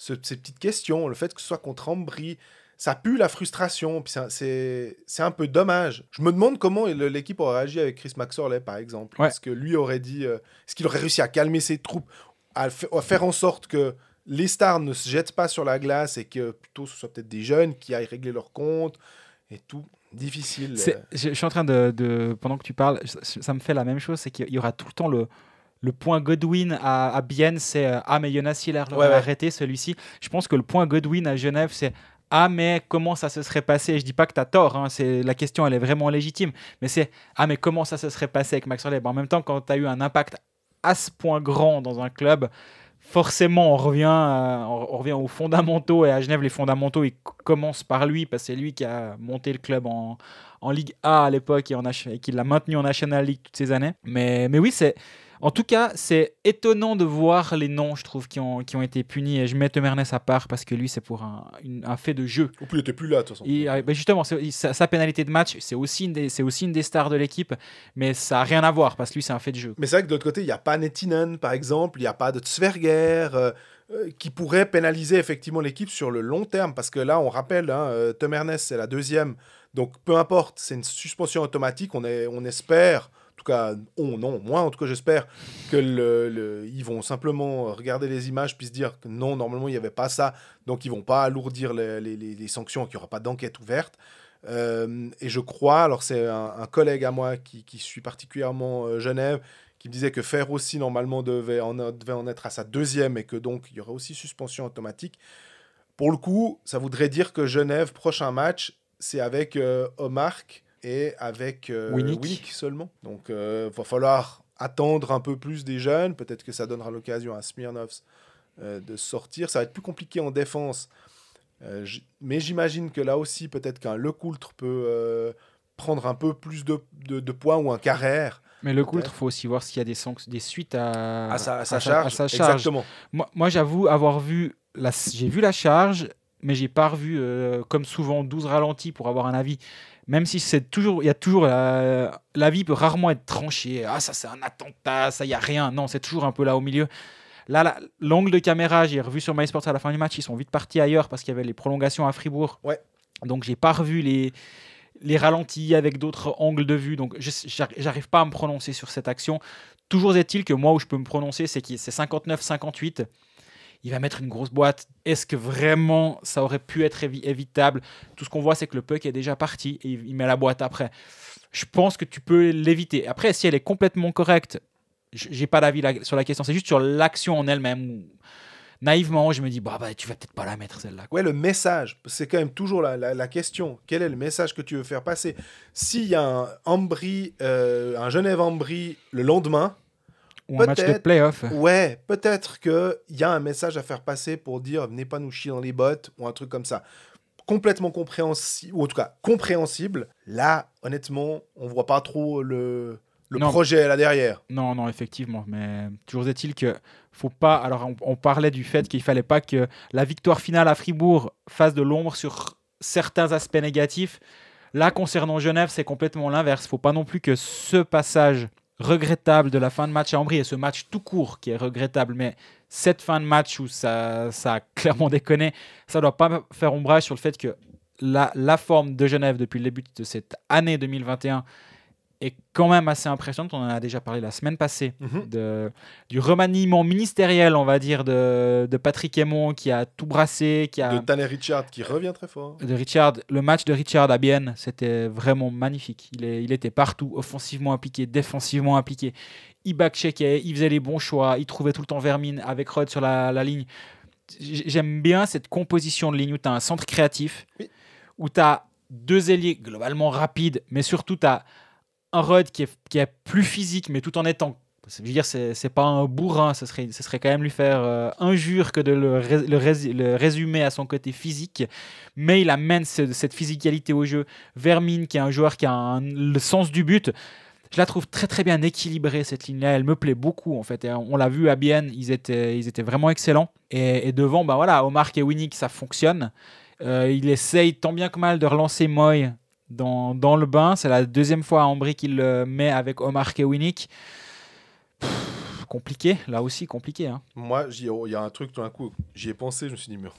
petites questions. Le fait que ce soit contre Ambry, ça pue la frustration. Puis c'est un peu dommage. Je me demande comment l'équipe aurait réagi avec Chris Maxorley, par exemple. Ouais. Est-ce que lui aurait dit... est-ce qu'il aurait réussi à calmer ses troupes, à faire en sorte que les stars ne se jettent pas sur la glace et que plutôt ce soit peut-être des jeunes qui aillent régler leur compte et tout. Difficile. Je suis en train de pendant que tu parles, ça me fait la même chose, c'est qu'il y aura tout le temps le point Godwin à Bienne, c'est mais Jonas Hiller a arrêté celui-ci. Je pense que le point Godwin à Genève, c'est mais comment ça se serait passé? Je dis pas que tu as tort, hein, la question elle est vraiment légitime, mais c'est mais comment ça se serait passé avec Max Orley? En même temps, quand tu as eu un impact à ce point grand dans un club, forcément on revient aux fondamentaux, et à Genève les fondamentaux ils commencent par lui, parce que c'est lui qui a monté le club en Ligue A à l'époque et qui l'a maintenu en National League toutes ces années. Mais oui, en tout cas, c'est étonnant de voir les noms, je trouve, qui ont été punis. Et je mets Tom Ernest à part parce que lui, c'est pour un fait de jeu. Ou plus, il n'était plus là, de toute façon. Justement, sa pénalité de match, c'est aussi une des stars de l'équipe, mais ça n'a rien à voir parce que lui, c'est un fait de jeu. Mais c'est vrai que de l'autre côté, il n'y a pas Nettinen, par exemple, il n'y a pas de Tsverger. qui pourrait pénaliser effectivement l'équipe sur le long terme. Parce que là, on rappelle, Tom Ernest, c'est la deuxième. Donc, peu importe, c'est une suspension automatique. On espère, en tout cas, moi en tout cas, j'espère ils vont simplement regarder les images puis se dire que non, normalement, il n'y avait pas ça. Donc, ils ne vont pas alourdir les sanctions, qu'il n'y aura pas d'enquête ouverte. Et je crois, alors c'est un collègue à moi qui suit particulièrement Genève, qui me disait que Fer aussi, normalement, devait en être à sa deuxième et que donc, il y aurait aussi suspension automatique. Pour le coup, ça voudrait dire que Genève, prochain match, c'est avec Omark et avec Winnick seulement. Donc, il va falloir attendre un peu plus des jeunes. Peut-être que ça donnera l'occasion à Smirnovs de sortir. Ça va être plus compliqué en défense. Mais j'imagine que là aussi, peut-être qu'un Lecoultre peut prendre un peu plus de points ou un Carrère. Mais Lecoultre, il faut aussi voir s'il y a des suites à sa charge. Exactement. Moi, j'avoue avoir vu j'ai vu la charge, mais j'ai pas revu, comme souvent, 12 ralentis pour avoir un avis. Même si il y a toujours l'avis peut rarement être tranché. Ah, ça c'est un attentat, ça y a rien. Non, c'est toujours un peu là au milieu. Là, l'angle de caméra, j'ai revu sur MySports à la fin du match, ils sont vite partis ailleurs parce qu'il y avait les prolongations à Fribourg. Ouais. Donc j'ai pas revu les ralentis avec d'autres angles de vue. Donc j'arrive pas à me prononcer sur cette action. Toujours est-il que moi où je peux me prononcer, c'est 59-58. Il va mettre une grosse boîte. Est-ce que vraiment ça aurait pu être évitable ? Tout ce qu'on voit, c'est que le puck est déjà parti et il met la boîte après. Je pense que tu peux l'éviter. Après, si elle est complètement correcte, j'ai pas d'avis sur la question. C'est juste sur l'action en elle-même. Naïvement, je me dis, tu vas peut-être pas la mettre celle-là. Ouais, le message, c'est quand même toujours la question. Quel est le message que tu veux faire passer ? S'il y a un Genève-Ambry le lendemain, ou un match de play-off. Ouais, peut-être qu'il y a un message à faire passer pour dire venez pas nous chier dans les bottes ou un truc comme ça. Complètement compréhensible, ou en tout cas compréhensible. Là, honnêtement, on voit pas trop le projet là derrière. Non, effectivement. Mais toujours est-il que faut pas. Alors, on parlait du fait qu'il fallait pas que la victoire finale à Fribourg fasse de l'ombre sur certains aspects négatifs. Là, concernant Genève, c'est complètement l'inverse. Faut pas non plus que ce passage regrettable de la fin de match à Ambry et ce match tout court qui est regrettable, mais cette fin de match où ça a clairement déconné, ça doit pas faire ombrage sur le fait que la forme de Genève depuis le début de cette année 2021 est quand même assez impressionnante. On en a déjà parlé la semaine passée du remaniement ministériel, on va dire, de Patrick Aymon qui a tout brassé. De Tanner Richard qui revient très fort. Le match de Richard à Bienne, c'était vraiment magnifique. Il était partout, offensivement impliqué, défensivement impliqué. Il back-checkait, il faisait les bons choix, il trouvait tout le temps Vermin avec Rod sur la ligne. J'aime bien cette composition de ligne où tu as un centre créatif, où tu as deux ailiers globalement rapides, mais surtout tu as un Rod qui est plus physique, mais tout en étant... Je veux dire, c'est pas un bourrin, ce serait quand même lui faire injure que de le résumer à son côté physique, mais il amène cette physicalité au jeu. Vermin, qui est un joueur qui a le sens du but, je la trouve très très bien équilibrée cette ligne-là, elle me plaît beaucoup en fait. Et on l'a vu à Bienne, ils étaient vraiment excellents. Et devant, Omark et Winnick, ça fonctionne. Il essaye tant bien que mal de relancer Moy dans le bain. C'est la deuxième fois à Ambry qu'il le met avec Omark et Winnick. Compliqué, là aussi compliqué. Hein. Moi, il y a un truc tout d'un coup, j'y ai pensé, je me suis dit, mais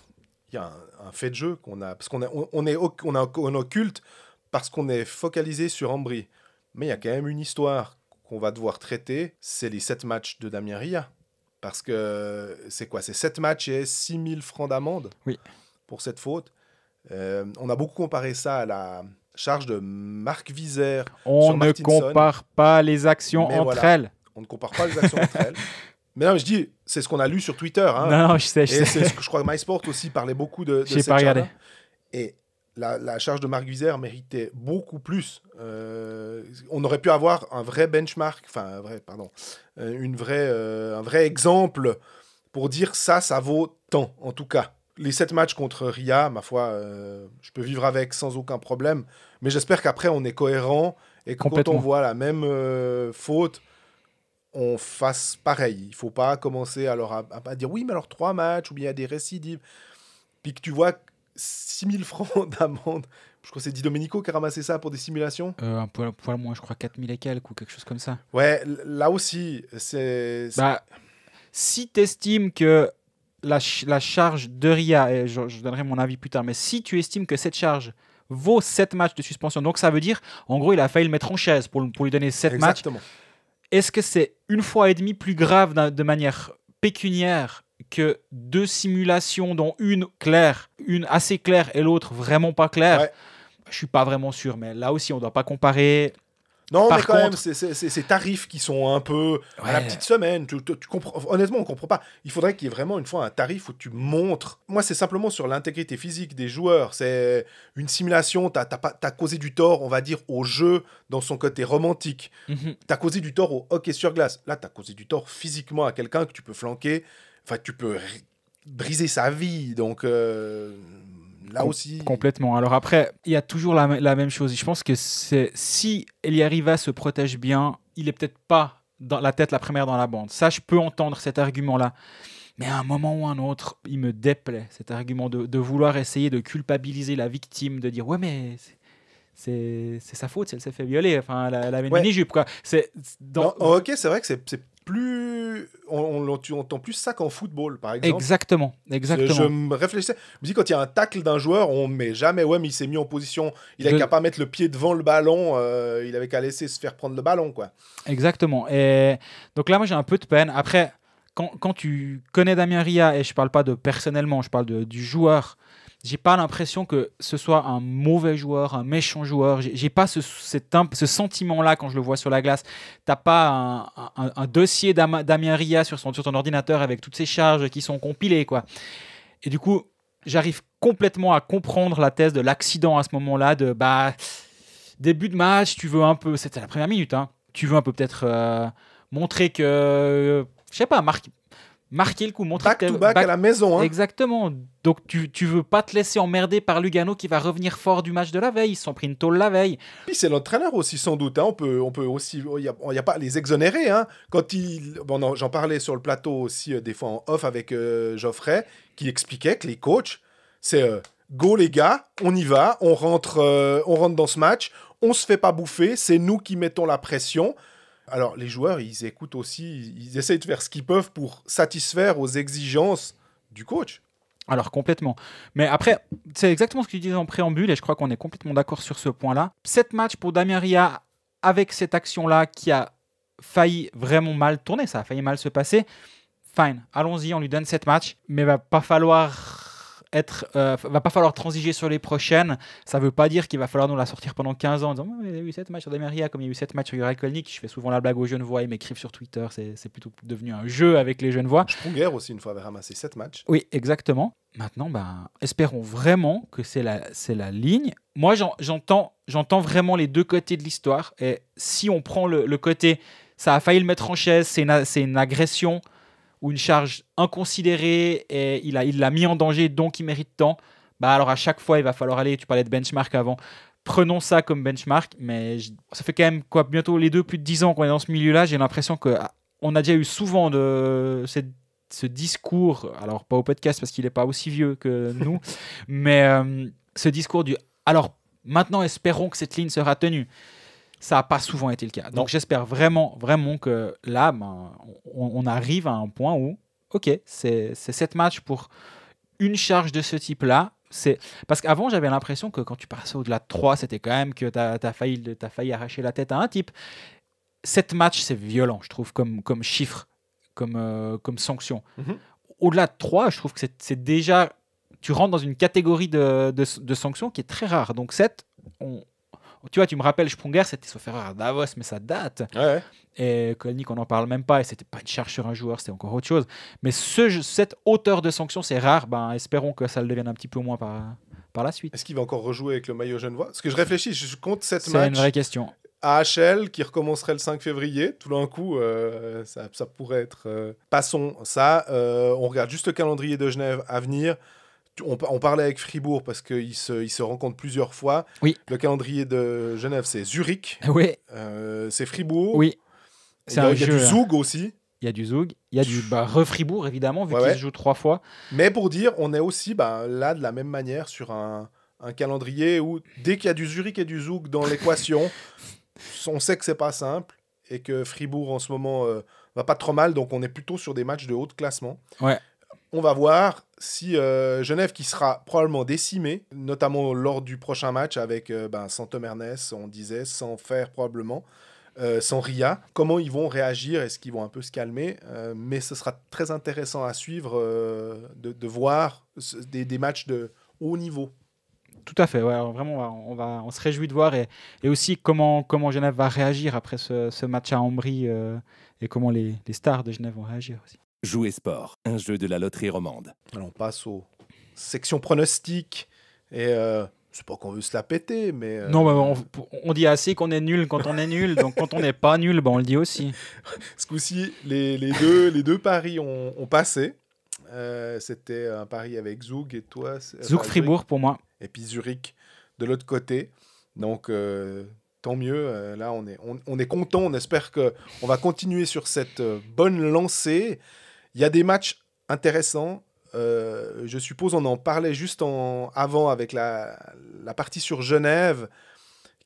il y a un fait de jeu qu'on a, parce on occulte parce qu'on est focalisé sur Ambry. Mais il y a quand même une histoire qu'on va devoir traiter, c'est les 7 matchs de Damien Ria. Parce que c'est quoi ? C'est 7 matchs et 6 000 francs d'amende pour cette faute. On a beaucoup comparé ça à la charge de Marc Vizère. On ne compare pas les actions entre elles. On ne compare pas les actions entre elles. Mais non, je dis, c'est ce qu'on a lu sur Twitter. Hein. Non, je sais. C'est ce que je crois que MySport aussi parlait beaucoup de cette charge. Et la charge de Marc Vizère méritait beaucoup plus. On aurait pu avoir un vrai benchmark, un vrai exemple pour dire ça vaut tant, en tout cas. Les 7 matchs contre Ria, ma foi, je peux vivre avec sans aucun problème. Mais j'espère qu'après, on est cohérent et que quand on voit la même faute, on fasse pareil. Il ne faut pas commencer à dire oui, mais alors 3 matchs, ou bien il y a des récidives. Puis que tu vois 6 000 francs d'amende. Je crois que c'est Di Domenico qui a ramassé ça pour des simulations. Un poil moins, je crois 4 000 et quelques ou quelque chose comme ça. Ouais, là aussi, c'est... si tu estimes que la charge de Ria, et je donnerai mon avis plus tard, mais si tu estimes que cette charge vaut 7 matchs de suspension, donc ça veut dire, en gros, il a failli le mettre en chaise pour lui donner 7 matchs. Exactement. Est-ce que c'est 1,5 fois plus grave de manière pécuniaire que 2 simulations, dont une claire, une assez claire et l'autre vraiment pas claire? Ouais. Je suis pas vraiment sûr, mais là aussi, on doit pas comparer. Non, Par mais quand contre- même, c'est ces tarifs qui sont un peu à la Ouais. petite semaine. Tu comprends, honnêtement, on comprend pas. Il faudrait qu'il y ait vraiment une fois un tarif où tu montres. Moi, c'est simplement sur l'intégrité physique des joueurs. C'est une simulation. T'as causé du tort, on va dire, au jeu dans son côté romantique. Mhm. T'as causé du tort au hockey sur glace. Là, t'as causé du tort physiquement à quelqu'un que tu peux flanquer. Enfin, tu peux briser sa vie. Donc, là aussi. Complètement. Alors après, il y a toujours la même chose. Je pense que si Eliariva se protège bien, il est peut-être pas dans la tête la première dans la bande. Ça, je peux entendre cet argument-là. Mais à un moment ou un autre, il me déplaît, cet argument de vouloir essayer de culpabiliser la victime, de dire « Ouais, mais c'est sa faute si elle s'est fait violer. Enfin, elle avait une Ouais. mini-jupe, quoi. » En hockey, c'est vrai que c'est plus. On entend plus ça qu'en football, par exemple. Exactement. Je me réfléchissais. Je me dis, quand il y a un tacle d'un joueur, on met jamais. Ouais, mais il s'est mis en position. Il avait qu'à pas mettre le pied devant le ballon. Il avait qu'à laisser se faire prendre le ballon, quoi. Exactement. Et donc là, moi, j'ai un peu de peine. Après, quand tu connais Damien Ria, et je parle pas de personnellement, je parle du joueur, j'ai pas l'impression que ce soit un mauvais joueur, un méchant joueur. J'ai pas ce sentiment-là quand je le vois sur la glace. T'as pas un dossier Damien Ria sur ton ordinateur avec toutes ces charges qui sont compilées, quoi. Et du coup, j'arrive complètement à comprendre la thèse de l'accident à ce moment-là, de début de match, tu veux un peu, c'était la première minute, hein, tu veux un peu peut-être montrer que, je sais pas, marquer le coup, montrer Back to back à la maison, hein. Exactement. Donc tu veux pas te laisser emmerder par Lugano qui va revenir fort du match de la veille. Ils se sont pris une tôle la veille. Puis c'est l'entraîneur aussi, sans doute. Hein. On peut aussi. Il n'y a pas à les exonérer. Hein. Bon, j'en parlais sur le plateau aussi, des fois en off avec Geoffrey, qui expliquait que les coachs, c'est go les gars, on y va, on rentre dans ce match, on se fait pas bouffer, c'est nous qui mettons la pression. Alors les joueurs, ils écoutent aussi, ils essayent de faire ce qu'ils peuvent pour satisfaire aux exigences du coach. Alors complètement. Mais après, c'est exactement ce que tu disais en préambule et je crois qu'on est complètement d'accord sur ce point-là. 7 matchs pour Damien Ria avec cette action-là qui a failli vraiment mal tourner, ça a failli mal se passer. Fine, allons-y, on lui donne 7 matchs, mais va pas falloir transiger sur les prochaines. Ça veut pas dire qu'il va falloir nous la sortir pendant 15 ans en disant il y a eu 7 matchs sur Damien Ria comme il y a eu 7 matchs sur Juraj Kolnik. Je fais souvent la blague aux Genevois, ils m'écrivent sur Twitter, c'est plutôt devenu un jeu avec les Genevois. Sprunger aussi une fois avait ramassé 7 matchs. Oui, exactement. Maintenant, espérons vraiment que c'est la ligne. Moi, j'entends vraiment les deux côtés de l'histoire. Et si on prend le côté, ça a failli le mettre en chaise, c'est une agression ou une charge inconsidérée et il l'a mis en danger, donc il mérite tant. Alors à chaque fois, il va falloir aller, tu parlais de benchmark avant, prenons ça comme benchmark, mais ça fait quand même bientôt les deux plus de 10 ans qu'on est dans ce milieu-là, j'ai l'impression qu'on a déjà eu souvent ce discours, alors pas au podcast parce qu'il n'est pas aussi vieux que nous, mais ce discours du « alors maintenant espérons que cette ligne sera tenue ». Ça n'a pas souvent été le cas. Donc j'espère vraiment, vraiment que là, on arrive à un point où, ok, c'est 7 matchs pour une charge de ce type-là. Parce qu'avant, j'avais l'impression que quand tu passais au-delà de 3, c'était quand même que tu as failli arracher la tête à un type. 7 matchs, c'est violent, je trouve, comme chiffre, comme sanction. Mm-hmm. Au-delà de 3, je trouve que c'est déjà... Tu rentres dans une catégorie de sanctions qui est très rare. Donc 7, tu vois, tu me rappelles, Sprunger, c'était sauf erreur à Davos, mais ça date. Ouais. Et Kolnik, on n'en parle même pas. Et c'était pas une charge sur un joueur, c'était encore autre chose. Mais cette hauteur de sanction, c'est rare. Espérons que ça le devienne un petit peu moins par la suite. Est-ce qu'il va encore rejouer avec le maillot genevois? Parce que je réfléchis, je compte 7 matchs. C'est une vraie question. AHL qui recommencerait le 5 février. Tout d'un coup, ça pourrait être... Passons ça. On regarde juste le calendrier de Genève à venir. On parlait avec Fribourg parce qu'ils se rencontrent plusieurs fois. Oui. Le calendrier de Genève, c'est Zurich. Oui. C'est Fribourg. Oui. Il y a du Zug aussi. Il y a du Zug. Il y a du Fribourg, évidemment, vu qu'il se joue 3 fois. Mais pour dire, on est aussi là de la même manière sur un calendrier où dès qu'il y a du Zurich et du Zug dans l'équation, on sait que c'est pas simple et que Fribourg en ce moment va pas trop mal. Donc on est plutôt sur des matchs de haut de classement. Ouais. on va voir si Genève, qui sera probablement décimé, notamment lors du prochain match avec sans Tom Ernest, on disait, sans Fer probablement, sans Ria, comment ils vont réagir, est-ce qu'ils vont un peu se calmer, mais ce sera très intéressant à suivre de voir des matchs de haut niveau. Tout à fait, ouais, alors vraiment, on se réjouit de voir et aussi comment Genève va réagir après ce match à Ambry et comment les stars de Genève vont réagir aussi. Jouer sport, un jeu de la loterie romande. Alors on passe aux sections pronostics et c'est pas qu'on veut se la péter, mais... Non, on dit assez qu'on est nul quand on est nul, donc quand on n'est pas nul, on le dit aussi. Ce coup-ci, les deux paris ont passé. C'était un pari avec Zug et toi. Zug Fribourg pour moi. Et puis Zurich de l'autre côté. Donc tant mieux. Là, on est content. On espère qu'on va continuer sur cette bonne lancée. Il y a des matchs intéressants. Je suppose on en parlait juste avant avec la partie sur Genève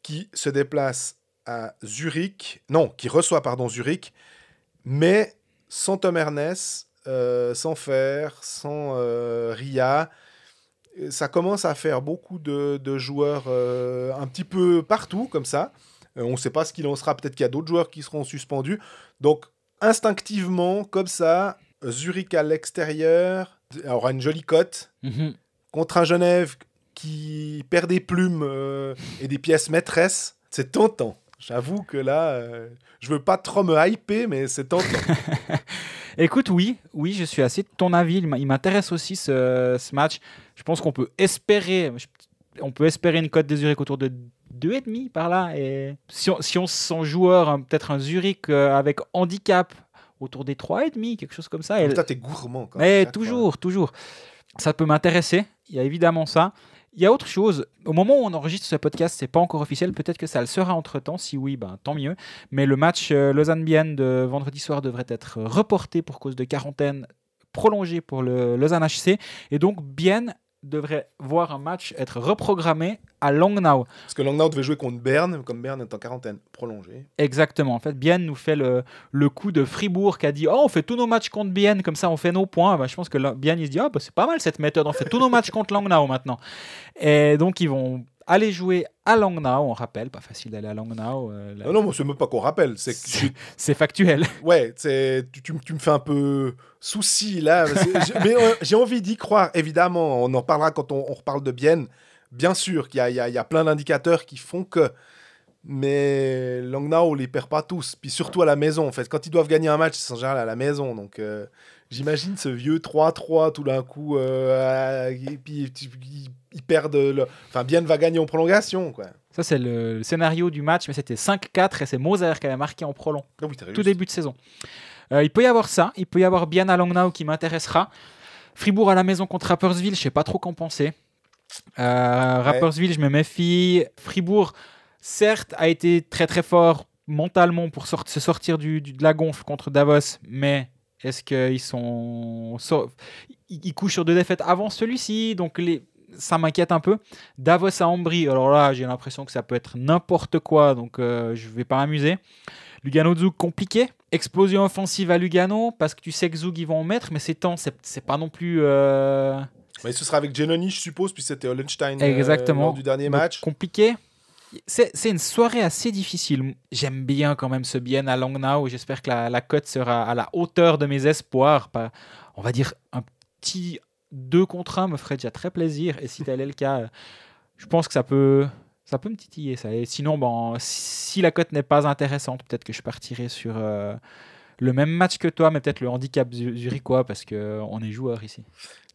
qui se déplace à Zurich. Non, qui reçoit Zurich. Mais sans Tom Ernest, sans Fer, sans Ria. Ça commence à faire beaucoup de joueurs un petit peu partout, comme ça. On ne sait pas ce qu'il en sera. Peut-être qu'il y a d'autres joueurs qui seront suspendus. Donc, instinctivement, comme ça, Zurich à l'extérieur aura une jolie cote. Contre un Genève qui perd des plumes et des pièces maîtresses. C'est tentant. J'avoue que là, je veux pas trop me hyper, mais c'est tentant. Écoute, oui, je suis assez de ton avis. Il m'intéresse aussi ce match. Je pense qu'on peut espérer une cote des Zurich autour de 2,5 par là. Et si on se sent joueur, peut-être un Zurich avec handicap autour des 3,5, quelque chose comme ça. Putain, t'es gourmand quand même. Mais toujours. Ça peut m'intéresser. Il y a évidemment ça. Il y a autre chose. Au moment où on enregistre ce podcast, c'est pas encore officiel. Peut-être que ça le sera entre-temps. Si oui, tant mieux. Mais le match Lausanne-Bienne de vendredi soir devrait être reporté pour cause de quarantaine prolongée pour le Lausanne HC. Et donc, Bienne devrait voir un match être reprogrammé à Langnau. Parce que Langnau devait jouer contre Berne, comme Berne est en quarantaine prolongée. Exactement. En fait, Bienne nous fait le coup de Fribourg qui a dit « Oh, on fait tous nos matchs contre Bienne, comme ça on fait nos points. » Je pense que Bienne, il se dit « Oh, c'est pas mal cette méthode, on fait tous nos matchs contre Langnau maintenant. » Et donc, ils vont aller jouer à Langnau, on rappelle, pas facile d'aller à Langnau. Non, moi, c'est même pas qu'on rappelle. C'est factuel. Ouais, tu me fais un peu souci là. Mais j'ai envie d'y croire, évidemment. On en parlera quand on reparle de Bienne. Bien sûr qu'il y a plein d'indicateurs qui font que... Mais Langnau, on les perd pas tous. Puis surtout à la maison, en fait. Quand ils doivent gagner un match, c'est en général à la maison. Donc j'imagine ce vieux 3-3 tout d'un coup. Et puis ils perdent... Enfin, Bienne va gagner en prolongation, quoi. Ça, c'est le scénario du match, mais c'était 5-4 et c'est Moser qui avait marqué en prolong. Ah oui, tout début de saison. Il peut y avoir ça. Il peut y avoir Bienne à Langnau qui m'intéressera. Fribourg à la maison contre Rapperswil, je sais pas trop qu'en penser. Rapperswil, je me méfie. Fribourg, certes, a été très très fort mentalement pour se sortir de la gonfle contre Davos, mais est-ce qu'ils ils couchent sur 2 défaites avant celui-ci, donc ça m'inquiète un peu. Davos à Ambry, alors là, j'ai l'impression que ça peut être n'importe quoi, donc je vais pas m'amuser. Lugano Zug, compliqué. Explosion offensive à Lugano, parce que tu sais que Zug, ils vont en mettre, mais c'est pas non plus... Mais ce sera avec Genoni, je suppose, puis c'était Hollenstein lors du dernier match. Compliqué. C'est une soirée assez difficile. J'aime bien quand même ce Bienne à Langnau. J'espère que la cote sera à la hauteur de mes espoirs. On va dire un petit 2-1 me ferait déjà très plaisir. Et si tel est le cas, je pense que ça peut me titiller. Ça. Et sinon, si la cote n'est pas intéressante, peut-être que je partirai sur le même match que toi, mais peut-être le handicap zurichois, parce qu'on est joueurs ici.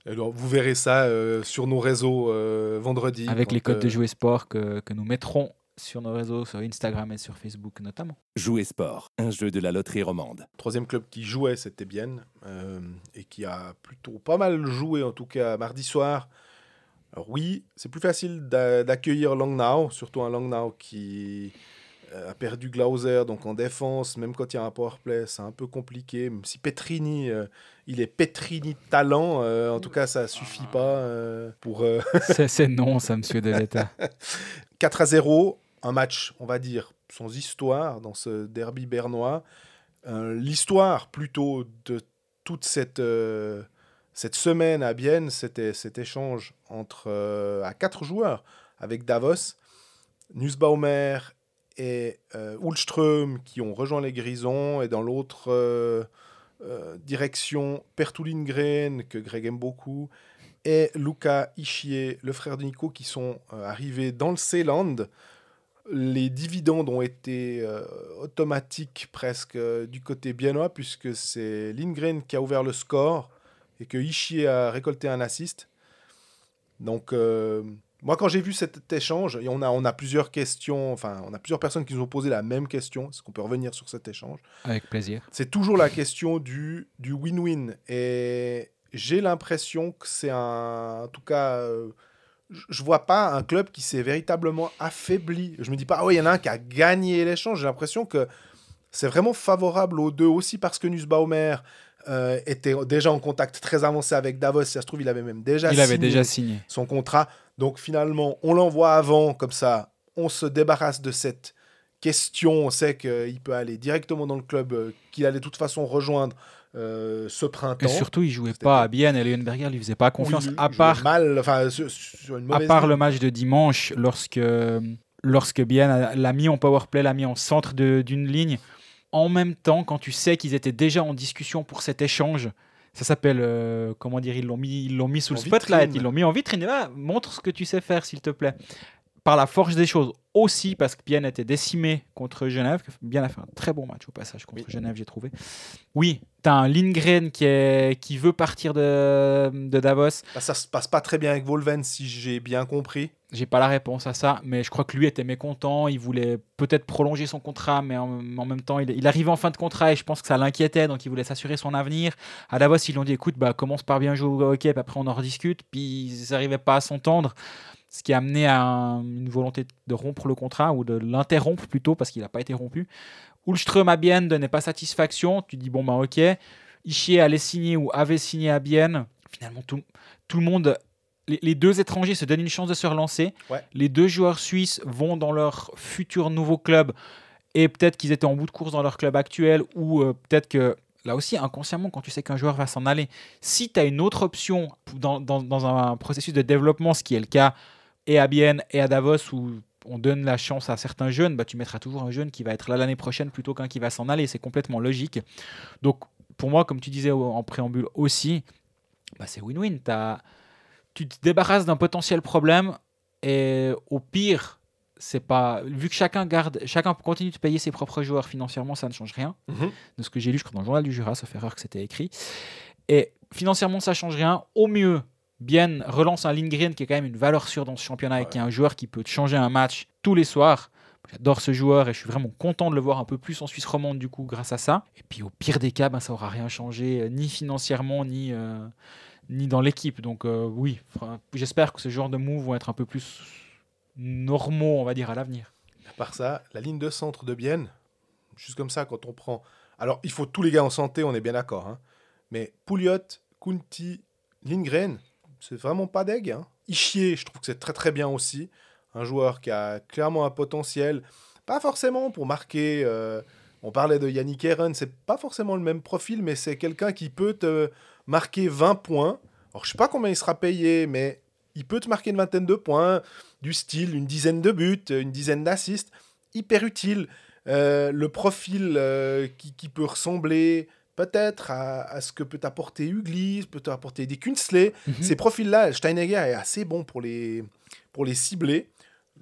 Alors, vous verrez ça sur nos réseaux vendredi. Avec les codes de Jouer Sport que nous mettrons sur nos réseaux, sur Instagram et sur Facebook notamment. Jouer Sport, un jeu de la loterie romande. Troisième club qui jouait, c'était Bienne, et qui a plutôt pas mal joué, en tout cas mardi soir. Alors oui, c'est plus facile d'accueillir Langnau, surtout un Langnau qui a perdu Glauser, donc en défense, même quand il y a un powerplay, c'est un peu compliqué. Même si Petrini, il est Petrini de talent, en tout cas, ça suffit pas pour... C'est non, ça, monsieur Deletta. 4-0, un match, on va dire, sans histoire dans ce derby bernois. L'histoire, plutôt, de toute cette cette semaine à Bienne, c'était cet échange à 4 joueurs avec Davos, Nussbaumer et Ulström qui ont rejoint les Grisons, et dans l'autre direction, Perttu Lindgren, que Greg aime beaucoup, et Luca Ischier, le frère de Nico, qui sont arrivés dans le Seeland. Les dividendes ont été automatiques presque du côté biennois, puisque c'est Lindgren qui a ouvert le score et que Ischier a récolté un assist. Donc, moi, quand j'ai vu cet échange, et on a plusieurs questions, enfin, on a plusieurs personnes qui nous ont posé la même question. Est-ce qu'on peut revenir sur cet échange ? Avec plaisir. C'est toujours la question du win-win. Et j'ai l'impression que c'est en tout cas, je vois pas un club qui s'est véritablement affaibli. Je me dis pas, ah ouais, il y en a un qui a gagné l'échange. J'ai l'impression que c'est vraiment favorable aux deux, aussi parce que Nussbaumer était déjà en contact très avancé avec Davos. Si ça se trouve, il avait même déjà signé son contrat. Donc finalement, on l'envoie avant, comme ça, on se débarrasse de cette question. On sait qu'il peut aller directement dans le club qu'il allait de toute façon rejoindre ce printemps. Et surtout, il jouait pas à Bienne et Leuenberger lui faisait pas confiance, oui, à part sur une mauvaise le match de dimanche, lorsque Bienne l'a mis en powerplay, l'a mis en centre d'une ligne. En même temps, quand tu sais qu'ils étaient déjà en discussion pour cet échange, ça s'appelle, comment dire, ils l'ont mis sous le spotlight, ils l'ont mis en vitrine. Ah, montre ce que tu sais faire, s'il te plaît. Par la force des choses, aussi parce que Bienne était décimé contre Genève. Bienne a fait un très bon match au passage contre Genève, j'ai trouvé. Oui, tu as un Lindgren qui veut partir de Davos. Ça se passe pas très bien avec Volven, si j'ai bien compris. J'ai pas la réponse à ça, mais je crois que lui était mécontent. Il voulait peut-être prolonger son contrat, mais en même temps, il arrivait en fin de contrat et je pense que ça l'inquiétait, donc il voulait s'assurer son avenir. À Davos, ils lui ont dit, écoute, commence par bien jouer au hockey, puis après on en rediscute. Puis ils n'arrivaient pas à s'entendre, ce qui a amené à une volonté de rompre le contrat, ou de l'interrompre plutôt, parce qu'il n'a pas été rompu. Ulström à Bienne donnait pas satisfaction. Tu dis, bon, ok. Ischier allait signer ou avait signé à Bienne. Finalement, tout le monde... Les deux étrangers se donnent une chance de se relancer. Ouais. Les deux joueurs suisses vont dans leur futur nouveau club, et peut-être qu'ils étaient en bout de course dans leur club actuel, ou peut-être que, là aussi, inconsciemment, quand tu sais qu'un joueur va s'en aller, si tu as une autre option dans un processus de développement, ce qui est le cas et à Bienne et à Davos, où on donne la chance à certains jeunes, tu mettras toujours un jeune qui va être là l'année prochaine plutôt qu'un qui va s'en aller. C'est complètement logique. Donc, pour moi, comme tu disais en préambule aussi, c'est win-win. Tu te débarrasses d'un potentiel problème, et au pire, c'est pas, vu que chacun continue de payer ses propres joueurs financièrement, ça ne change rien. De ce que j'ai lu, je crois dans le journal du Jura, sauf erreur que c'était écrit. Et financièrement, ça change rien. Au mieux, Bienne relance un Lindgren qui est quand même une valeur sûre dans ce championnat, et qui est un joueur qui peut te changer un match tous les soirs. J'adore ce joueur et je suis vraiment content de le voir un peu plus en Suisse romande du coup grâce à ça. Et puis au pire des cas, ça n'aura rien changé, ni financièrement, ni dans l'équipe. Donc oui, j'espère que ce genre de moves vont être un peu plus normaux, on va dire, à l'avenir. À part ça, la ligne de centre de Bienne, juste comme ça, quand on prend... Alors, il faut tous les gars en santé, on est bien d'accord. Hein. Mais Pouliot, Kunti, Lindgren, c'est vraiment pas deg. Hein. Ischier, je trouve que c'est très très bien aussi. Un joueur qui a clairement un potentiel. Pas forcément pour marquer... on parlait de Yannick Eren, c'est pas forcément le même profil, mais c'est quelqu'un qui peut te marquer 20 points. Alors, je sais pas combien il sera payé, mais il peut te marquer une vingtaine de points, du style une dizaine de buts, une dizaine d'assists. Hyper utile. Le profil qui peut ressembler peut-être à ce que peut apporter Ugly, peut apporter des Künzle. Ces profils-là, Steinegger est assez bon pour les cibler.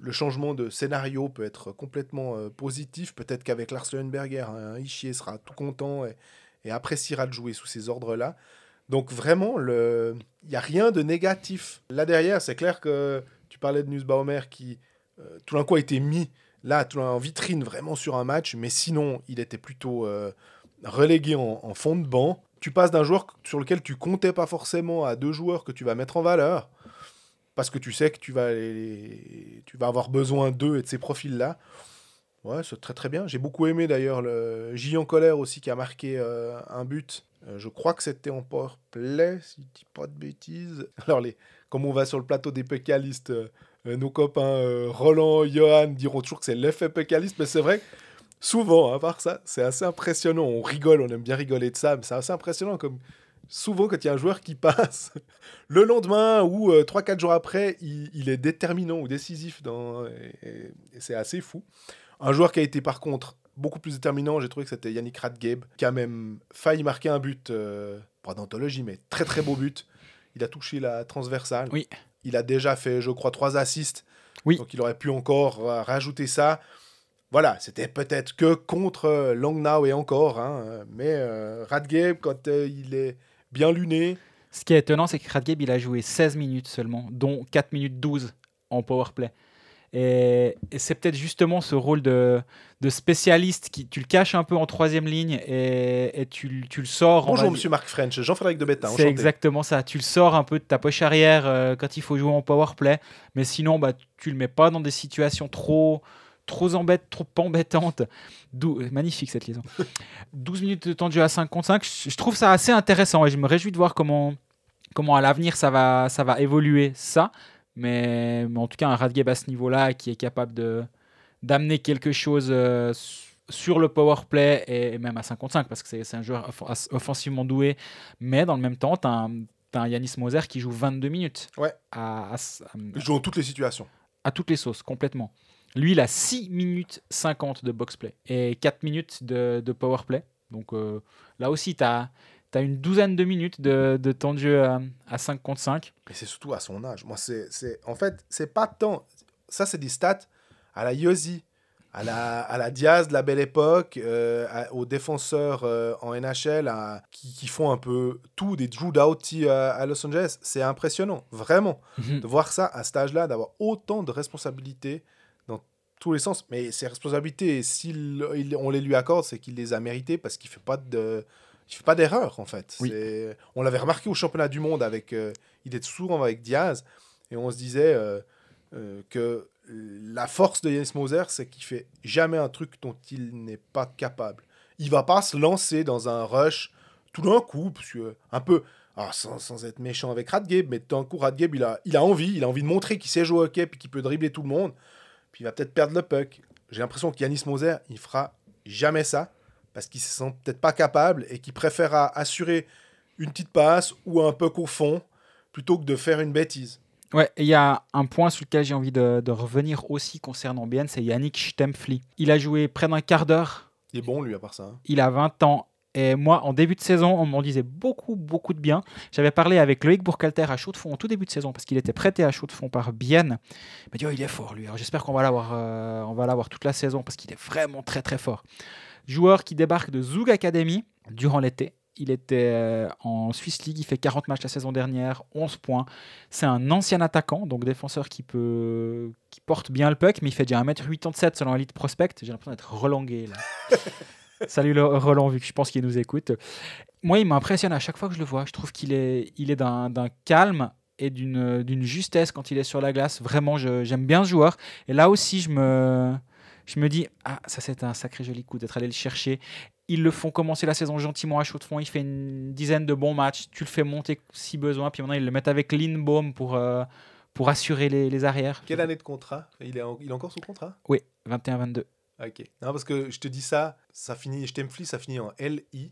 Le changement de scénario peut être complètement positif. Peut-être qu'avec Lars Leuenberger, Ischier sera tout content et appréciera de jouer sous ces ordres-là. Donc vraiment, il n'y a rien de négatif. Là derrière, c'est clair que tu parlais de Nussbaumer qui, tout d'un coup, a été mis là, en vitrine vraiment sur un match, mais sinon, il était plutôt relégué en fond de banc. Tu passes d'un joueur sur lequel tu comptais pas forcément à deux joueurs que tu vas mettre en valeur, parce que tu sais que tu vas avoir besoin d'eux et de ces profils-là. Ouais, c'est très très bien. J'ai beaucoup aimé d'ailleurs le Gillian Colère aussi qui a marqué un but. Je crois que c'était en powerplay, si je dis pas de bêtises. Alors, comme on va sur le plateau des pécalistes, nos copains Roland, Johan diront toujours que c'est l'effet pécaliste, mais c'est vrai que souvent, à part ça, c'est assez impressionnant. On rigole, on aime bien rigoler de ça, mais c'est assez impressionnant comme souvent, quand il y a un joueur qui passe, le lendemain ou 3-4 jours après, il est déterminant ou décisif. Et c'est assez fou. Un joueur qui a été, par contre, beaucoup plus déterminant, j'ai trouvé que c'était Yannick Radgeb, qui a même failli marquer un but, pas d'anthologie, mais très très beau but. Il a touché la transversale. Oui. Il a déjà fait, je crois, 3 assists. Oui. Donc il aurait pu encore rajouter ça. Voilà, c'était peut-être que contre Langnau et encore. Mais Radgeb, quand il est bien luné... Ce qui est étonnant, c'est que Radgeb, il a joué 16 minutes seulement, dont 4 minutes 12 en powerplay. Et c'est peut-être justement ce rôle de spécialiste qui tu le caches un peu en troisième ligne et tu le sors. Bonjour, monsieur Marc French, Jean-Frédéric de Bétain. C'est exactement ça. Tu le sors un peu de ta poche arrière quand il faut jouer en powerplay. Mais sinon, tu le mets pas dans des situations trop embêtantes. Magnifique cette liaison. 12 minutes de temps de jeu à 5 contre 5. Je trouve ça assez intéressant et je me réjouis de voir comment à l'avenir ça va évoluer ça. Mais en tout cas, un Radgeb à ce niveau-là qui est capable d'amener quelque chose sur le powerplay et même à 5 contre 5 parce que c'est un joueur offensivement doué. Mais dans le même temps, tu as un Yanis Moser qui joue 22 minutes. Ouais. Il joue dans toutes les situations. À toutes les sauces, complètement. Lui, il a 6 minutes 50 de box-play et 4 minutes de powerplay. Donc là aussi, tu as une douzaine de minutes de temps de jeu à 5 contre 5. Mais c'est surtout à son âge. Moi, en fait, c'est pas tant... Ça, c'est des stats à la Yossi, à la Diaz de la belle époque, aux défenseurs en NHL qui font un peu tout, des Drew Doughty à Los Angeles. C'est impressionnant, vraiment, de voir ça à cet âge-là, d'avoir autant de responsabilités dans tous les sens. Mais ces responsabilités, si on les lui accorde, c'est qu'il les a méritées parce qu'il ne fait pas d'erreur, en fait. Oui. On l'avait remarqué au championnat du monde, il est souvent avec Diaz, et on se disait que la force de Yanis Moser, c'est qu'il fait jamais un truc dont il n'est pas capable. Il va pas se lancer dans un rush tout d'un coup, parce que, un peu, sans être méchant avec Radgeb, mais tout d'un coup, Radgeb, il a envie de montrer qu'il sait jouer au hockey, puis qu'il peut dribbler tout le monde, puis il va peut-être perdre le puck. J'ai l'impression qu'Yanis Moser, il fera jamais ça, parce qu'il se sent peut-être pas capable et qu'il préférera assurer une petite passe ou un puck au fond plutôt que de faire une bêtise. Ouais, et il y a un point sur lequel j'ai envie de revenir aussi concernant Bienne, c'est Yannick Stempfli. Il a joué près d'un quart d'heure. Il est bon, lui, à part ça. Il a 20 ans. Et moi, en début de saison, on m'en disait beaucoup de bien. J'avais parlé avec Loïc Bourcalter à Chaux-de-Fonds en tout début de saison parce qu'il était prêté à Chaux-de-Fonds par Bienne. Il m'a dit, il est fort, lui. Alors, j'espère qu'on va l'avoir toute la saison parce qu'il est vraiment très, très fort. Joueur qui débarque de Zug Academy durant l'été. Il était en Swiss League, il fait 40 matchs la saison dernière, 11 points. C'est un ancien attaquant, donc défenseur qui porte bien le puck, mais il fait déjà 1m87 selon Elite Prospect. J'ai l'impression d'être relangué là. Salut Roland, vu que je pense qu'il nous écoute. Moi, il m'impressionne à chaque fois que je le vois. Je trouve qu'il est d'un calme et d'une justesse quand il est sur la glace. Vraiment, j'aime bien ce joueur. Et là aussi, je me dis, ça c'est un sacré joli coup d'être allé le chercher. Ils le font commencer la saison gentiment à Chaux-de-Fonds. Il fait une dizaine de bons matchs. Tu le fais monter si besoin. Puis maintenant, ils le mettent avec Lindbaum pour assurer les arrières. Quelle année de contrat ? Il est encore sous contrat ? Oui, 21-22. Ok. Non, parce que je te dis ça finit en LI.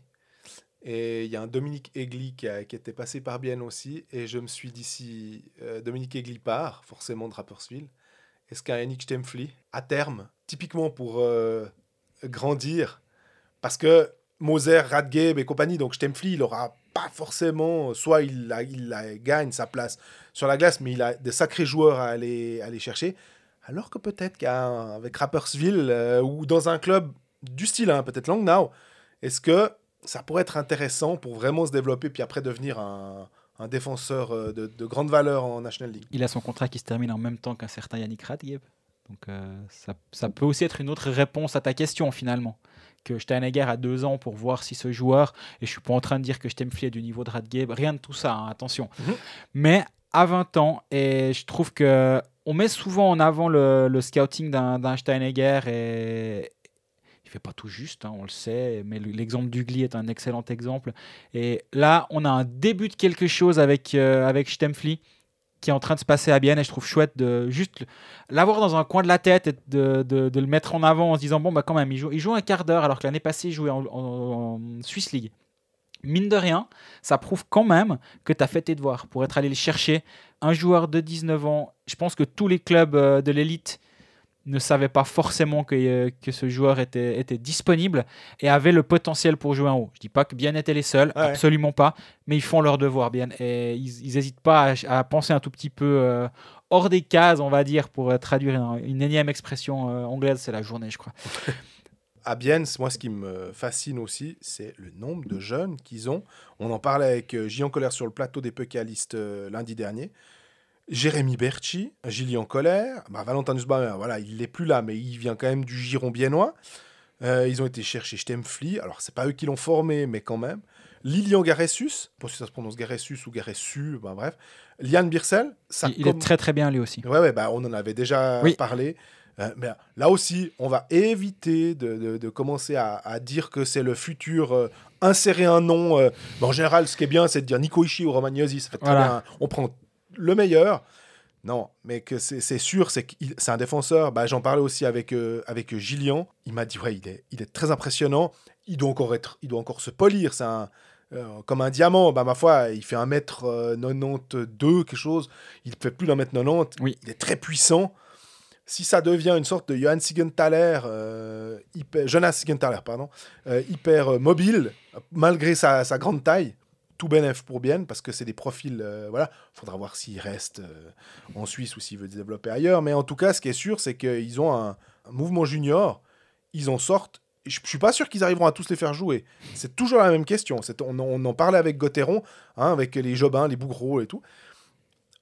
Et il y a un Dominique Egli qui était passé par Bienne aussi. Et je me suis dit, si Dominique Egli part, forcément de Rapperswil, est-ce qu'un Yannick Stempfli, à terme, typiquement pour grandir, parce que Moser, Radgeb et compagnie, donc Stempfli, il n'aura pas forcément, soit il gagne sa place sur la glace, mais il a des sacrés joueurs à aller chercher, alors que peut-être qu'avec Rapperswil ou dans un club du style, peut-être Langnau, est-ce que ça pourrait être intéressant pour vraiment se développer, puis après devenir un défenseur de grande valeur en National League. Il a son contrat qui se termine en même temps qu'un certain Yannick Radgeb. Donc ça peut aussi être une autre réponse à ta question finalement. Que Steinegger a 2 ans pour voir si ce joueur, et je suis pas en train de dire que Stempfli est du niveau de Radgeb, rien de tout ça, attention. Mais à 20 ans, et je trouve que on met souvent en avant le scouting d'un Steinegger et il fait pas tout juste, on le sait, mais l'exemple d'Ugly est un excellent exemple. Et là, on a un début de quelque chose avec Stempfli qui est en train de se passer à Bienne, et je trouve chouette de juste l'avoir dans un coin de la tête et de le mettre en avant en se disant, quand même, il joue un quart d'heure, alors que l'année passée, il jouait en Swiss League. mine de rien, ça prouve quand même que tu as fait tes devoirs pour être allé le chercher. Un joueur de 19 ans, je pense que tous les clubs de l'élite ne savaient pas forcément que ce joueur était disponible et avait le potentiel pour jouer en haut. Je ne dis pas que Bien étaient les seuls, Ouais. absolument pas, mais ils font leur devoir bien et ils n'hésitent pas à penser un tout petit peu hors des cases, on va dire, pour traduire une énième expression anglaise, c'est la journée, je crois. À Bienne, moi, ce qui me fascine aussi, c'est le nombre de jeunes qu'ils ont. On en parlait avec Gillian Colère sur le plateau des Pucalistes lundi dernier. Jérémy Berchi, Gillian Colère, Valentin Nussbaumer, voilà, il n'est plus là, mais il vient quand même du giron biennois. Ils ont été chercher Stemfli, alors c'est pas eux qui l'ont formé, mais quand même. Lilian Garessus, je sais pas si ça se prononce Garessus ou Garessu, bref. Liane Birsel, Il est très très bien lui aussi. Ouais, on en avait déjà parlé. Mais là aussi, on va éviter de commencer à dire que c'est le futur. Insérer un nom. Mais en général, ce qui est bien, c'est de dire Nico Ishii ou Romagnosi. Ça fait très bien. On prend le meilleur. Non, mais que c'est sûr, c'est un défenseur. J'en parlais aussi avec Gillian. Il m'a dit, ouais, il est très impressionnant. Il doit encore se polir. C'est comme un diamant. Ma foi, il fait 1m92, quelque chose. Il fait plus d'1m90. Oui. Il est très puissant. Si ça devient une sorte de Johann Siegenthaler, Jonas Siegenthaler, hyper mobile, malgré sa grande taille, tout bénef pour Bienne, parce que c'est des profils, faudra voir s'il reste en Suisse ou s'il veut se développer ailleurs, mais en tout cas, ce qui est sûr, c'est qu'ils ont un mouvement junior, ils en sortent, je suis pas sûr qu'ils arriveront à tous les faire jouer. C'est toujours la même question, on en parlait avec Gauthieron, avec les Jobin, les Bougreau et tout.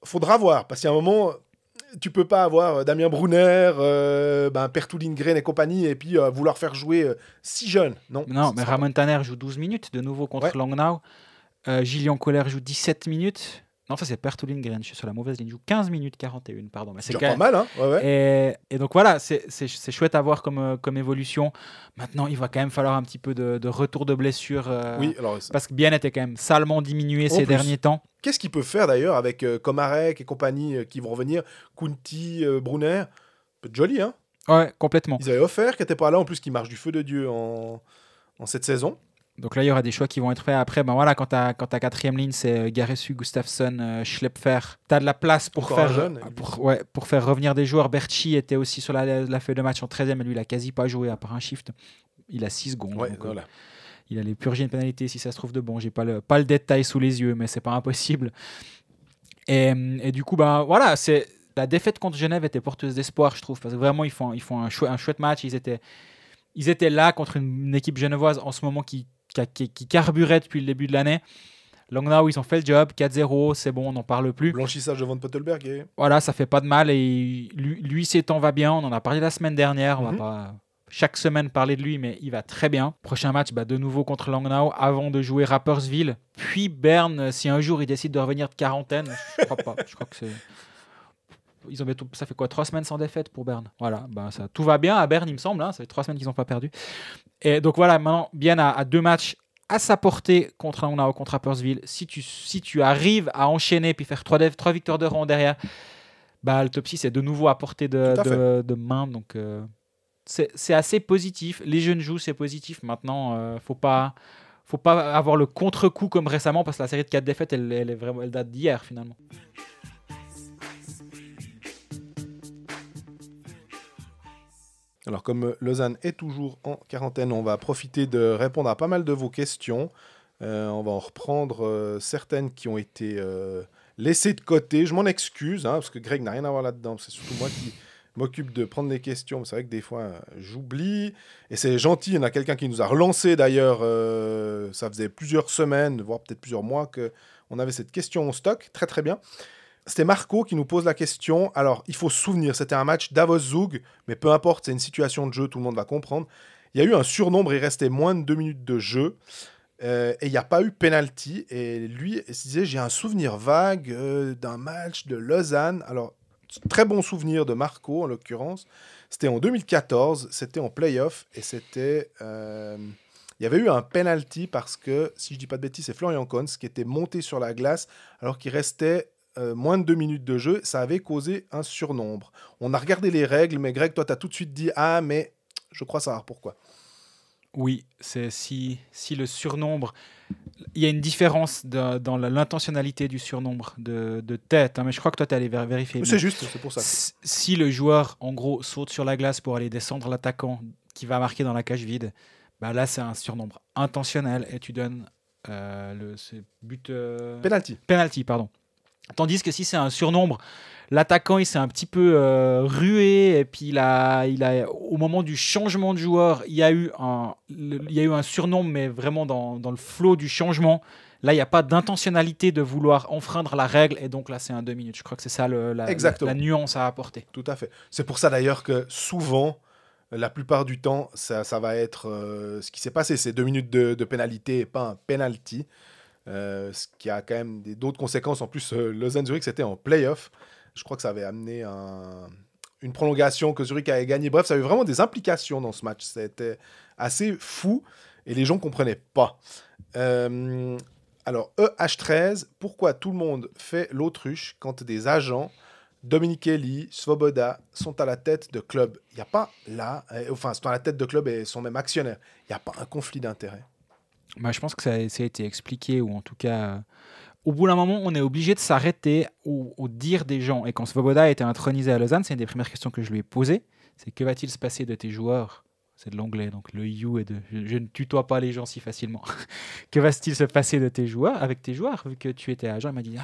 Faudra voir, parce qu'à un moment... Tu peux pas avoir Damien Brunner, Pertou Lindgren et compagnie, et puis vouloir faire jouer si jeune. Non, mais Ramon Tanner joue 12 minutes de nouveau contre Langnau. Gillian Colère joue 17 minutes. Non, ça c'est Pertou Lindgren, je suis sur la mauvaise ligne. Il joue 15 minutes 41, pardon. Mais c'est pas mal, hein. Et donc voilà, c'est chouette à voir comme évolution. Maintenant, il va quand même falloir un petit peu de retour de blessure. Parce que Bien était quand même salement diminué ces derniers temps. Qu'est-ce qu'il peut faire d'ailleurs avec Komarek et compagnie qui vont revenir, Kunti, Brunner, peut être joli, hein. Ouais, complètement. Ils avaient offert, qui n'était pas là, en plus qui marche du feu de Dieu en cette saison. Donc là, il y aura des choix qui vont être faits. Après, quand ta quatrième ligne, c'est Garessu, Gustafsson, Schlepfer, tu as de la place pour faire revenir des joueurs. Berchi était aussi sur la feuille de match en 13e, mais lui, il n'a quasi pas joué à part un shift. Il a 6 secondes. Ouais, voilà. Il allait purger une pénalité si ça se trouve de bon. J'ai pas le détail sous les yeux, mais c'est pas impossible. Et du coup, c'est la défaite contre Genève était porteuse d'espoir, je trouve, parce que vraiment ils font un chouette match. Ils étaient là contre une équipe genevoise en ce moment qui carburait depuis le début de l'année. Langnau, ils ont fait le job, 4-0, c'est bon, on n'en parle plus. Blanchissage de Van Pottelberg. Voilà, ça fait pas de mal et lui ses temps va bien. On en a parlé la semaine dernière. On va pas chaque semaine parler de lui, mais il va très bien. Prochain match, de nouveau contre Langnau, avant de jouer Rapperswil, puis Berne. Si un jour il décide de revenir de quarantaine, je crois pas. Je crois que c'est... ça fait quoi, 3 semaines sans défaite pour Berne. Voilà, tout va bien à Berne, il me semble. Ça fait 3 semaines qu'ils n'ont pas perdu. Et donc voilà, maintenant, Bien à 2 matchs à sa portée contre Langnau, contre Rapperswil. Si tu arrives à enchaîner puis faire 3 victoires de rang derrière, le top 6 est de nouveau à portée de main. Donc c'est assez positif. Les jeunes jouent, c'est positif. Maintenant, faut pas avoir le contre-coup comme récemment, parce que la série de 4 défaites, elle date d'hier finalement. Alors, comme Lausanne est toujours en quarantaine, on va profiter de répondre à pas mal de vos questions. On va en reprendre certaines qui ont été laissées de côté. Je m'en excuse, parce que Greg n'a rien à voir là-dedans. C'est surtout moi qui m'occupe de prendre les questions. C'est vrai que des fois, j'oublie. Et c'est gentil, il y en a quelqu'un qui nous a relancé d'ailleurs. Ça faisait plusieurs semaines, voire peut-être plusieurs mois, qu'on avait cette question en stock. Très, très bien. C'était Marco qui nous pose la question. Alors, il faut se souvenir, c'était un match Davos-Zug, mais peu importe, c'est une situation de jeu, tout le monde va comprendre. Il y a eu un surnombre, il restait moins de 2 minutes de jeu, et il n'y a pas eu penalty. Et lui, il se disait, j'ai un souvenir vague d'un match de Lausanne. Alors, très bon souvenir de Marco, en l'occurrence. C'était en 2014, c'était en play-off, et c'était... il y avait eu un penalty parce que, si je ne dis pas de bêtises, c'est Florian Kohns qui était monté sur la glace alors qu'il restait... moins de 2 minutes de jeu, ça avait causé un surnombre. On a regardé les règles, mais Greg, toi, tu as tout de suite dit « Ah, mais je crois savoir pourquoi ». Oui, c'est si le surnombre... il y a une différence dans l'intentionnalité du surnombre de tête, hein, mais je crois que toi, tu allé vérifier. C'est juste, c'est pour ça. Si le joueur, en gros, saute sur la glace pour aller descendre l'attaquant qui va marquer dans la cage vide, bah là, c'est un surnombre intentionnel et tu donnes le but... Penalty, pardon. Tandis que si c'est un surnombre, l'attaquant il s'est un petit peu rué et puis il a au moment du changement de joueur, il y a eu un surnombre, mais vraiment dans le flot du changement. Là, il n'y a pas d'intentionnalité de vouloir enfreindre la règle et donc là, c'est un 2 minutes. Je crois que c'est ça la nuance à apporter. Tout à fait. C'est pour ça d'ailleurs que souvent, la plupart du temps, ça va être ce qui s'est passé, c'est 2 minutes de pénalité et pas un penalty. Ce qui a quand même d'autres conséquences. En plus, Lausanne-Zurich, c'était en play-off. Je crois que ça avait amené une prolongation que Zurich avait gagné. Bref, ça a eu vraiment des implications dans ce match. C'était assez fou et les gens ne comprenaient pas. Alors, EH13, pourquoi tout le monde fait l'autruche quand des agents, Dominique Kelly, Svoboda, sont à la tête de club? Il n'y a pas là, sont à la tête de club et sont même actionnaires. Il n'y a pas un conflit d'intérêts. Bah, je pense que ça a été expliqué, ou en tout cas, au bout d'un moment, on est obligé de s'arrêter au dire des gens. Et quand Svoboda a été intronisé à Lausanne, c'est une des premières questions que je lui ai posées. C'est que va-t-il se passer de tes joueurs? C'est de l'anglais, donc le you est de... Je ne tutoie pas les gens si facilement. Que va-t-il se passer de tes joueurs, avec tes joueurs, vu que tu étais agent? Il m'a dit,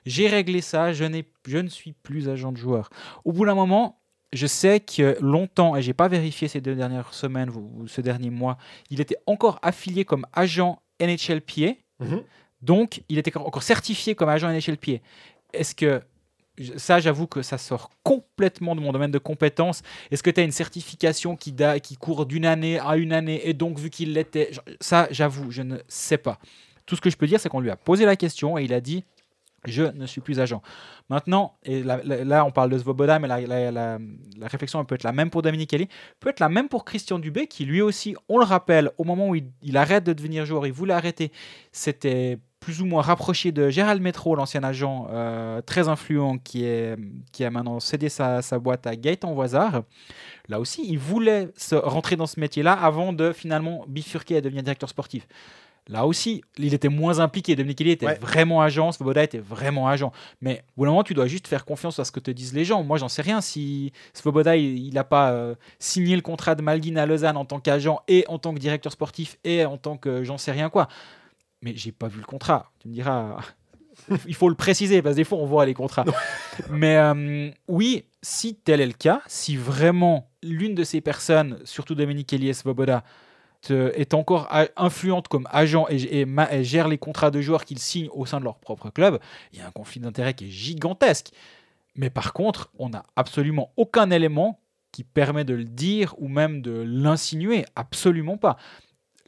j'ai réglé ça, je ne suis plus agent de joueur. Au bout d'un moment... Je sais que longtemps, et je n'ai pas vérifié ces 2 dernières semaines ou ce dernier mois, il était encore affilié comme agent NHLPA. Donc, il était encore certifié comme agent NHLPA. Est-ce que, ça, j'avoue que ça sort complètement de mon domaine de compétences. Est-ce que tu as une certification qui court d'une année à une année, et donc, vu qu'il l'était, ça, j'avoue, je ne sais pas. Tout ce que je peux dire, c'est qu'on lui a posé la question et il a dit... Je ne suis plus agent. Maintenant, et là on parle de Svoboda, mais la réflexion elle peut être la même pour Dominique Kelly, peut être la même pour Christian Dubé, qui lui aussi, on le rappelle, au moment où il arrête de devenir joueur, il voulait arrêter, c'était plus ou moins rapproché de Gérald Métro, l'ancien agent très influent qui a maintenant cédé sa boîte à Gaëtan Voisard. Là aussi, il voulait rentrer dans ce métier-là avant de finalement bifurquer et devenir directeur sportif. Là aussi, il était moins impliqué. Dominique Kelly était vraiment agent, Svoboda était vraiment agent. Mais au bout d'un moment, tu dois juste faire confiance à ce que te disent les gens. Moi, j'en sais rien. Si Svoboda, il n'a pas signé le contrat de Malguin à Lausanne en tant qu'agent et en tant que directeur sportif et en tant que j'en sais rien quoi. Mais j'ai pas vu le contrat. Tu me diras, il faut le préciser parce que des fois, on voit les contrats. Mais oui, si tel est le cas, si vraiment l'une de ces personnes, surtout Dominique Kelly et Svoboda, est encore influente comme agent et gère les contrats de joueurs qu'ils signent au sein de leur propre club, il y a un conflit d'intérêts qui est gigantesque. Mais par contre, on n'a absolument aucun élément qui permet de le dire ou même de l'insinuer. Absolument pas.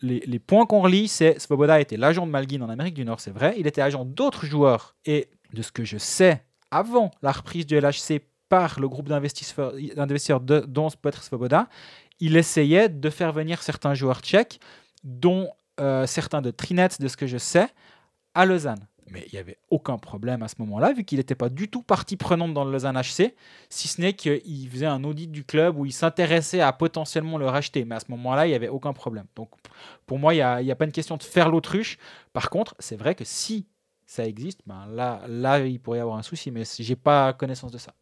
Les points qu'on relie, c'est Svoboda était l'agent de Malguin en Amérique du Nord, c'est vrai. Il était agent d'autres joueurs. Et de ce que je sais, avant la reprise du LHC par le groupe d'investisseurs dont peut être Svoboda, il essayait de faire venir certains joueurs tchèques, dont certains de Trinec, de ce que je sais, à Lausanne. Mais il n'y avait aucun problème à ce moment-là, vu qu'il n'était pas du tout partie prenante dans le Lausanne HC, si ce n'est qu'il faisait un audit du club où il s'intéressait à potentiellement le racheter. Mais à ce moment-là, il n'y avait aucun problème. Donc, pour moi, il n'y a pas une question de faire l'autruche. Par contre, c'est vrai que si ça existe, ben là, il pourrait y avoir un souci, mais je n'ai pas connaissance de ça.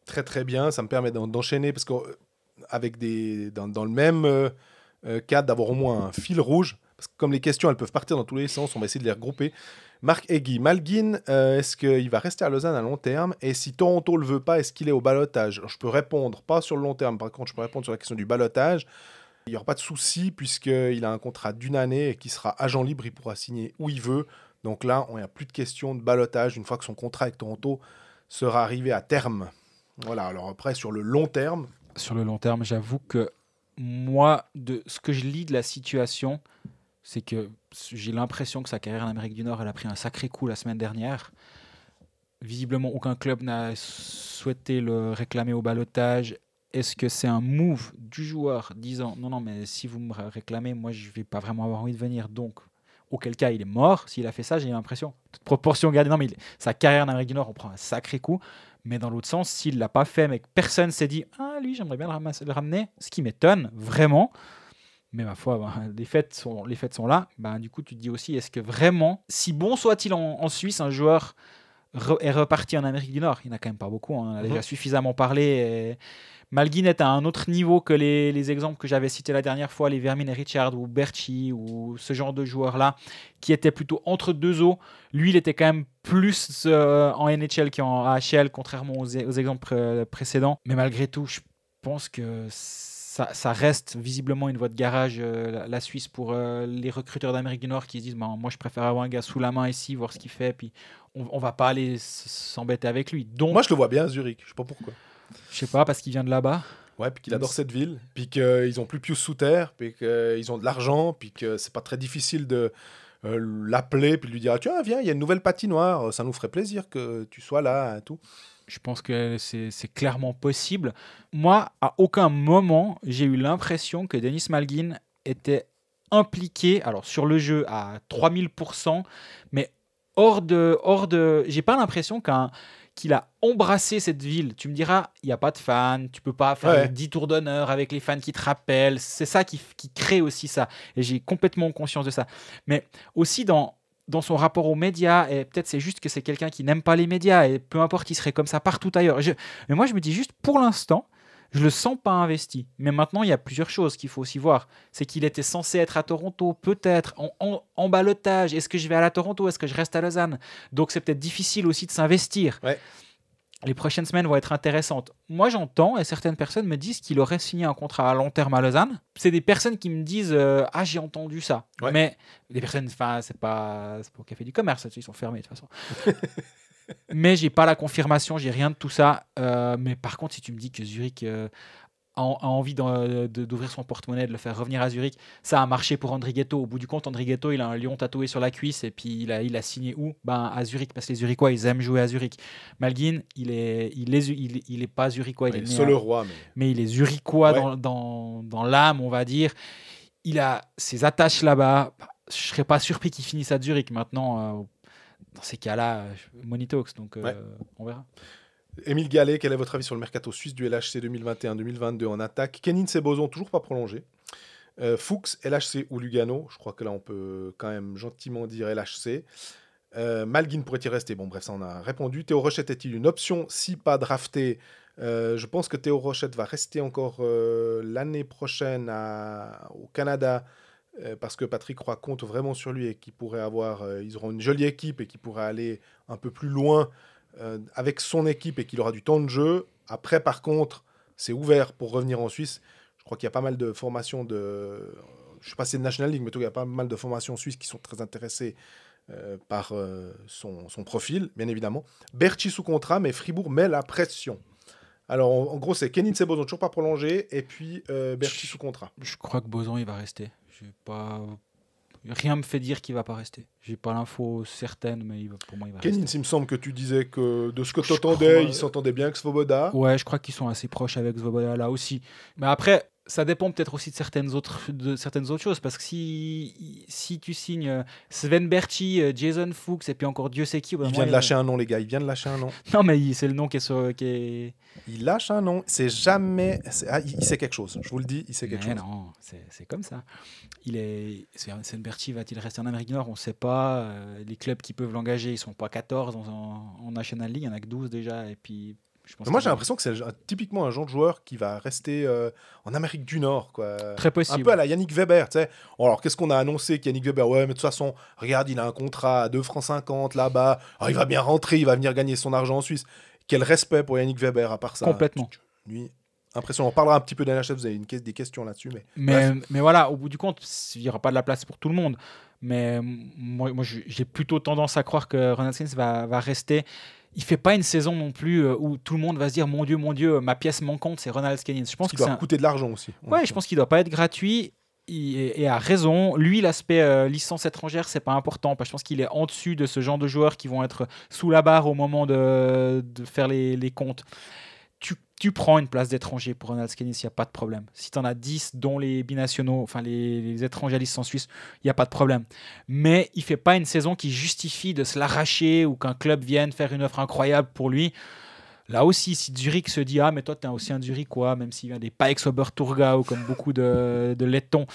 Très, très bien. Ça me permet d'enchaîner, parce que avec dans le même cadre, d'avoir au moins un fil rouge, parce que comme les questions elles peuvent partir dans tous les sens, on va essayer de les regrouper. Marc Egui, Malguin, est-ce qu'il va rester à Lausanne à long terme? Et si Toronto le veut pas, est-ce qu'il est au ballottage? Je peux répondre, pas sur le long terme, par contre je peux répondre sur la question du ballottage. Il n'y aura pas de souci puisqu'il a un contrat d'1 année et qu'il sera agent libre, il pourra signer où il veut. Donc là, on n'a plus de question de ballottage une fois que son contrat avec Toronto sera arrivé à terme. Voilà, alors après sur le long terme... Sur le long terme, j'avoue que moi, de ce que je lis de la situation, c'est que j'ai l'impression que sa carrière en Amérique du Nord, elle a pris un sacré coup la semaine dernière. Visiblement, aucun club n'a souhaité le réclamer au ballottage. Est-ce que c'est un move du joueur disant « Non, mais si vous me réclamez, moi, je ne vais pas vraiment avoir envie de venir. » Donc, auquel cas, il est mort. S'il a fait ça, j'ai l'impression. Toute proportion gardée. Non, mais sa carrière en Amérique du Nord, on prend un sacré coup. Mais dans l'autre sens, s'il ne l'a pas fait, mais que personne ne s'est dit « Ah, lui, j'aimerais bien le ramener », ce qui m'étonne, vraiment. Mais ma foi, les faits sont là. Du coup, tu te dis aussi, est-ce que vraiment, si bon soit-il en Suisse, un joueur est reparti en Amérique du Nord? Il n'y en a quand même pas beaucoup. On a déjà suffisamment parlé. Et Malgin est à un autre niveau que les exemples que j'avais cités la dernière fois, les Vermin et Richard ou Berchi ou ce genre de joueurs-là, qui étaient plutôt entre deux eaux. Lui, il était quand même plus en NHL qu'en AHL, contrairement aux exemples précédents. Mais malgré tout, je pense que ça reste visiblement une voie de garage, la Suisse, pour les recruteurs d'Amérique du Nord qui se disent moi, je préfère avoir un gars sous la main ici, voir ce qu'il fait, puis on va pas aller s'embêter avec lui. Donc, moi, je le vois bien à Zurich. Je sais pas pourquoi. Je sais pas, parce qu'il vient de là-bas. Ouais, puis qu'il adore cette ville, puis qu'ils ont plus Pius sous terre, puis qu'ils ont de l'argent, puis que c'est pas très difficile de l'appeler, puis de lui dire tiens, viens, il y a une nouvelle patinoire, ça nous ferait plaisir que tu sois là, et tout. Je pense que c'est clairement possible. Moi, à aucun moment, j'ai eu l'impression que Denis Malgin était impliqué, alors sur le jeu à 3000%, mais hors de... J'ai pas l'impression qu'il a embrassé cette ville. Tu me diras, il n'y a pas de fans, tu peux pas faire 10 tours d'honneur avec les fans qui te rappellent. C'est ça qui crée aussi ça. Et j'ai complètement conscience de ça. Mais aussi dans son rapport aux médias, et peut-être c'est juste que c'est quelqu'un qui n'aime pas les médias, et peu importe, il serait comme ça partout ailleurs. Mais moi, je me dis juste, pour l'instant, je le sens pas investi. Mais maintenant, il y a plusieurs choses qu'il faut aussi voir. C'est qu'il était censé être à Toronto, peut-être, en ballottage. Est-ce que je vais à Toronto? Est-ce que je reste à Lausanne? Donc, c'est peut-être difficile aussi de s'investir. Ouais. Les prochaines semaines vont être intéressantes. Moi, j'entends, et certaines personnes me disent qu'il aurait signé un contrat à long terme à Lausanne. C'est des personnes qui me disent j'ai entendu ça. Ouais. Mais les personnes, c'est pas au café du commerce, ils sont fermés de toute façon. Mais j'ai pas la confirmation, j'ai rien de tout ça. Mais par contre, si tu me dis que Zurich a envie d'ouvrir son porte-monnaie, de le faire revenir à Zurich, ça a marché pour Andrighetto. Au bout du compte, Andrighetto, il a un lion tatoué sur la cuisse, et puis il a signé où? À Zurich, parce que les Zurichois, ils aiment jouer à Zurich. Malgin, il est pas Zurichois, il est Soleroy, mais il est Zurichois ouais. dans l'âme, on va dire. Il a ses attaches là-bas. Je serais pas surpris qu'il finisse à Zurich maintenant. Dans ces cas-là, Money Talks, donc on verra. Émile Gallet, quel est votre avis sur le mercato suisse du LHC 2021-2022 en attaque? Kenin Sebozon, toujours pas prolongé. Fuchs, LHC ou Lugano? Je crois que là, on peut quand même gentiment dire LHC. Malgin pourrait-y rester? Bon, bref, ça, on a répondu. Théo Rochette est-il une option si pas drafté? Je pense que Théo Rochette va rester encore l'année prochaine au Canada, parce que Patrick Roy compte vraiment sur lui et qu'ils pourraient ils auront une jolie équipe et qu'ils pourraient aller un peu plus loin avec son équipe et qu'il aura du temps de jeu. Après, par contre, c'est ouvert pour revenir en Suisse. Je crois qu'il y a pas mal de formations je ne sais pas si c'est de National League, mais il y a pas mal de formations suisses qui sont très intéressées par son profil, bien évidemment. Berchi sous contrat, mais Fribourg met la pression. Alors, en gros, c'est Kenin Sebozon, toujours pas prolongé, et puis Berchi sous contrat. Je crois que Boson, il va rester. Rien me fait dire qu'il va pas rester. J'ai pas l'info certaine, mais pour moi, il va rester. Kenin, il me semble que tu disais que de ce que tu entendais, il s'entendait bien avec Svoboda. Ouais, je crois qu'ils sont assez proches avec Svoboda là aussi. Mais après, ça dépend peut-être aussi de certaines autres choses, parce que si tu signes Sven Berchi, Jason Fuchs, et puis encore Dieu sait qui... Il vient de lâcher un nom, les gars, il vient de lâcher un nom. Non, mais c'est le nom qui est... Il lâche un nom, c'est jamais... il sait quelque chose, je vous le dis, il sait quelque chose. Non, c'est comme ça. Sven Berchi va-t-il rester en Amérique du Nord? On ne sait pas. Les clubs qui peuvent l'engager, ils ne sont pas 14 en National League, il n'y en a que 12 déjà, et puis... Moi, j'ai l'impression que c'est typiquement un genre de joueur qui va rester en Amérique du Nord, quoi. Très possible. Un peu à la Yannick Weber, tu sais. Alors, qu'est-ce qu'on a annoncé qu'Yannick Weber? Ouais, mais de toute façon, regarde, il a un contrat à 2,50 francs là-bas. Alors, il va bien rentrer, il va venir gagner son argent en Suisse. Quel respect pour Yannick Weber, à part ça. Complètement. Lui, impressionnant. On parlera un petit peu d'NHF, vous avez des questions là-dessus. Mais voilà, au bout du compte, il n'y aura pas de la place pour tout le monde. Mais moi j'ai plutôt tendance à croire que Ronald Skeens va rester. Il fait pas une saison non plus où tout le monde va se dire mon Dieu, ma pièce manquante, c'est Ronald Skeens. Je pense qu'il doit coûter de l'argent aussi. Ouais, je pense qu'il doit pas être gratuit. Et a raison. Lui, l'aspect licence étrangère, c'est pas important. Parce que je pense qu'il est en dessus de ce genre de joueurs qui vont être sous la barre au moment de faire les comptes. Tu prends une place d'étranger pour Ronald Skeens, il n'y a pas de problème. Si tu en as 10, dont les binationaux, enfin les étrangers à licence suisse, il n'y a pas de problème. Mais il ne fait pas une saison qui justifie de se l'arracher ou qu'un club vienne faire une offre incroyable pour lui. Là aussi, si Zurich se dit « Ah, mais toi, tu es aussi un Zurichois, même s'il vient des Pikes Oberthurgau, comme beaucoup de Lettons. »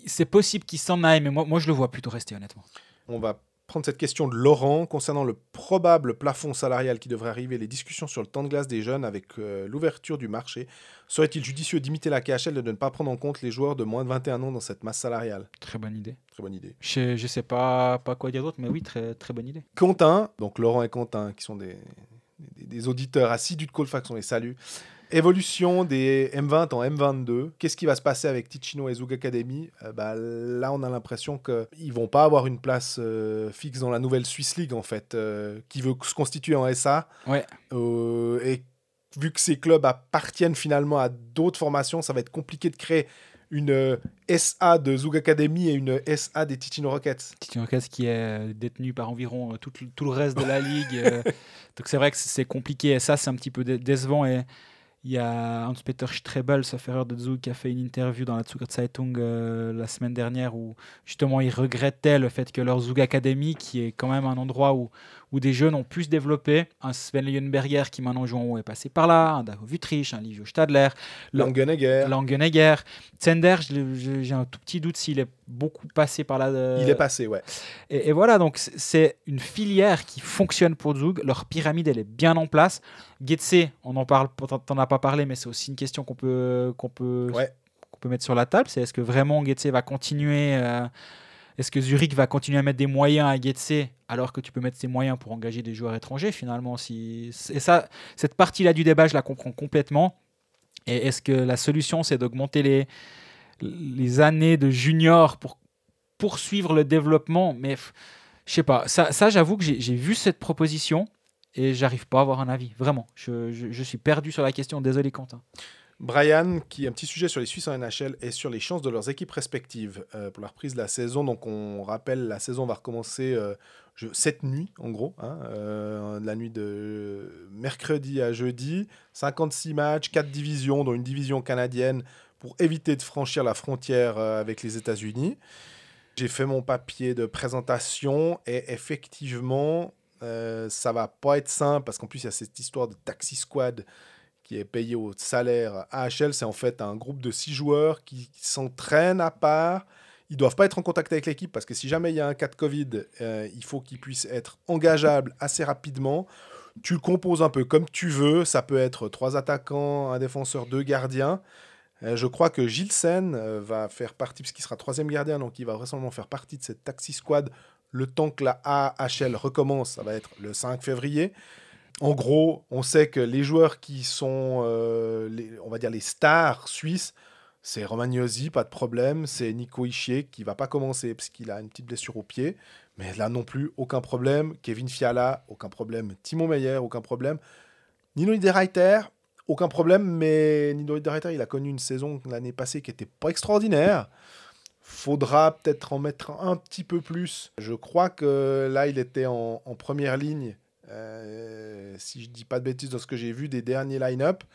C'est possible qu'il s'en aille, mais moi, je le vois plutôt rester, honnêtement. On va prendre cette question de Laurent concernant le probable plafond salarial qui devrait arriver, les discussions sur le temps de glace des jeunes avec l'ouverture du marché. Serait-il judicieux d'imiter la KHL et de ne pas prendre en compte les joueurs de moins de 21 ans dans cette masse salariale? Très bonne idée. Très bonne idée. Je sais pas quoi dire d'autre, mais oui, très, très bonne idée. Quentin, donc Laurent et Quentin, qui sont des auditeurs assidus de Coldfax, on les salue. Évolution des M20 en M22. Qu'est-ce qui va se passer avec Ticino et Zug Academy? Là, on a l'impression qu'ils vont pas avoir une place fixe dans la nouvelle Swiss League, en fait, qui veut se constituer en SA. Ouais. Et vu que ces clubs appartiennent finalement à d'autres formations, ça va être compliqué de créer une SA de Zug Academy et une SA des Ticino Rockets. Ticino Rockets qui est détenu par environ tout le reste de la ligue. Donc c'est vrai que c'est compliqué. Et ça, c'est un petit peu décevant. Et il y a Hans-Peter Strebel, chauffeur de Zug, qui a fait une interview dans la Zuger Zeitung la semaine dernière où justement il regrettait le fait que leur Zug Academy, qui est quand même un endroit où des jeunes ont pu se développer, un Sven Leyenberger qui maintenant joue en haut est passé par là, un Davo Wüttrich, un Livio Stadler, Langenegger. Zender, j'ai un tout petit doute s'il est beaucoup passé par là. Il est passé, ouais. Et voilà, donc c'est une filière qui fonctionne pour Zug. Leur pyramide, elle est bien en place. Getse, on en parle, t'en as pas parlé, mais c'est aussi une question qu'on peut mettre sur la table. C'est est-ce que vraiment Getse va continuer est-ce que Zurich va continuer à mettre des moyens à Getse alors que tu peux mettre ces moyens pour engager des joueurs étrangers finalement Et ça, cette partie-là du débat, je la comprends complètement. Et est-ce que la solution, c'est d'augmenter les années de junior pour poursuivre le développement? Mais je sais pas. Ça, j'avoue que j'ai vu cette proposition et j'arrive pas à avoir un avis. Vraiment. Je suis perdu sur la question. Désolé, Quentin. Brian, qui a un petit sujet sur les Suisses en NHL et sur les chances de leurs équipes respectives pour la reprise de la saison. Donc, on rappelle, la saison va recommencer cette nuit, en gros, la nuit de mercredi à jeudi. 56 matchs, 4 divisions, dont une division canadienne pour éviter de franchir la frontière avec les États-Unis. J'ai fait mon papier de présentation et effectivement, ça va pas être simple parce qu'en plus, il y a cette histoire de taxi squad qui est payé au salaire. AHL, c'est en fait un groupe de 6 joueurs qui s'entraînent à part. Ils ne doivent pas être en contact avec l'équipe parce que si jamais il y a un cas de Covid, il faut qu'ils puissent être engageables assez rapidement. Tu le composes un peu comme tu veux. Ça peut être 3 attaquants, un défenseur, 2 gardiens. Je crois que Gilsen va faire partie, puisqu'il sera 3e gardien, donc il va vraisemblablement faire partie de cette taxi squad le temps que la AHL recommence. Ça va être le 5 février. En gros, on sait que les joueurs qui sont, on va dire les stars suisses, c'est Romagnosi, pas de problème. C'est Nico Hischier qui va pas commencer parce qu'il a une petite blessure au pied. Mais là non plus, aucun problème. Kevin Fiala, aucun problème. Timo Meyer, aucun problème. Nino Niederreiter, aucun problème. Mais Nino Niederreiter, il a connu une saison l'année passée qui n'était pas extraordinaire. Faudra peut-être en mettre un petit peu plus. Je crois que là, il était en première ligne. Si je dis pas de bêtises dans ce que j'ai vu des derniers line-up.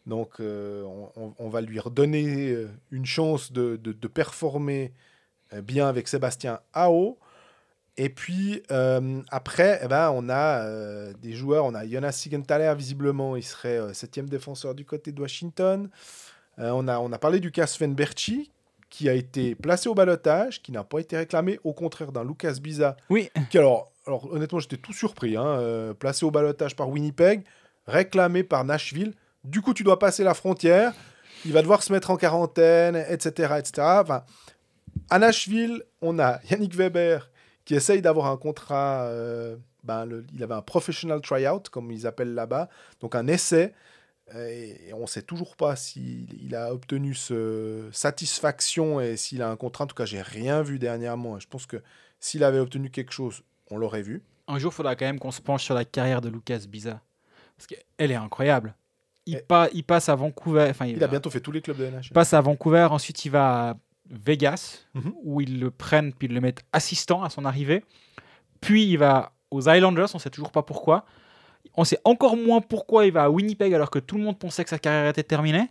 Donc on va lui redonner une chance de performer bien avec Sébastien Ao. Et puis après, on a des joueurs. On a Jonas Siegenthaler, visiblement, il serait 7e défenseur du côté de Washington. On a parlé du cas Sven Berchi, qui a été placé au ballottage, qui n'a pas été réclamé, au contraire d'un Lucas Biza. Oui. Qui alors honnêtement, j'étais tout surpris. Placé au ballottage par Winnipeg, réclamé par Nashville. Du coup, tu dois passer la frontière. Il va devoir se mettre en quarantaine, etc. Enfin, à Nashville, on a Yannick Weber qui essaye d'avoir un contrat. Il avait un professional tryout, comme ils appellent là-bas, donc un essai. Et on ne sait toujours pas s'il a obtenu satisfaction et s'il a un contrat. En tout cas, j'ai rien vu dernièrement. Je pense que s'il avait obtenu quelque chose, on l'aurait vu. Un jour, il faudra quand même qu'on se penche sur la carrière de Lucas Biza. Parce qu'elle est incroyable. Il passe à Vancouver. Il a bientôt fait tous les clubs de NHL. Il passe à Vancouver, ensuite il va à Vegas, où ils le prennent puis ils le mettent assistant à son arrivée. Puis il va aux Islanders, on ne sait toujours pas pourquoi. On sait encore moins pourquoi il va à Winnipeg alors que tout le monde pensait que sa carrière était terminée.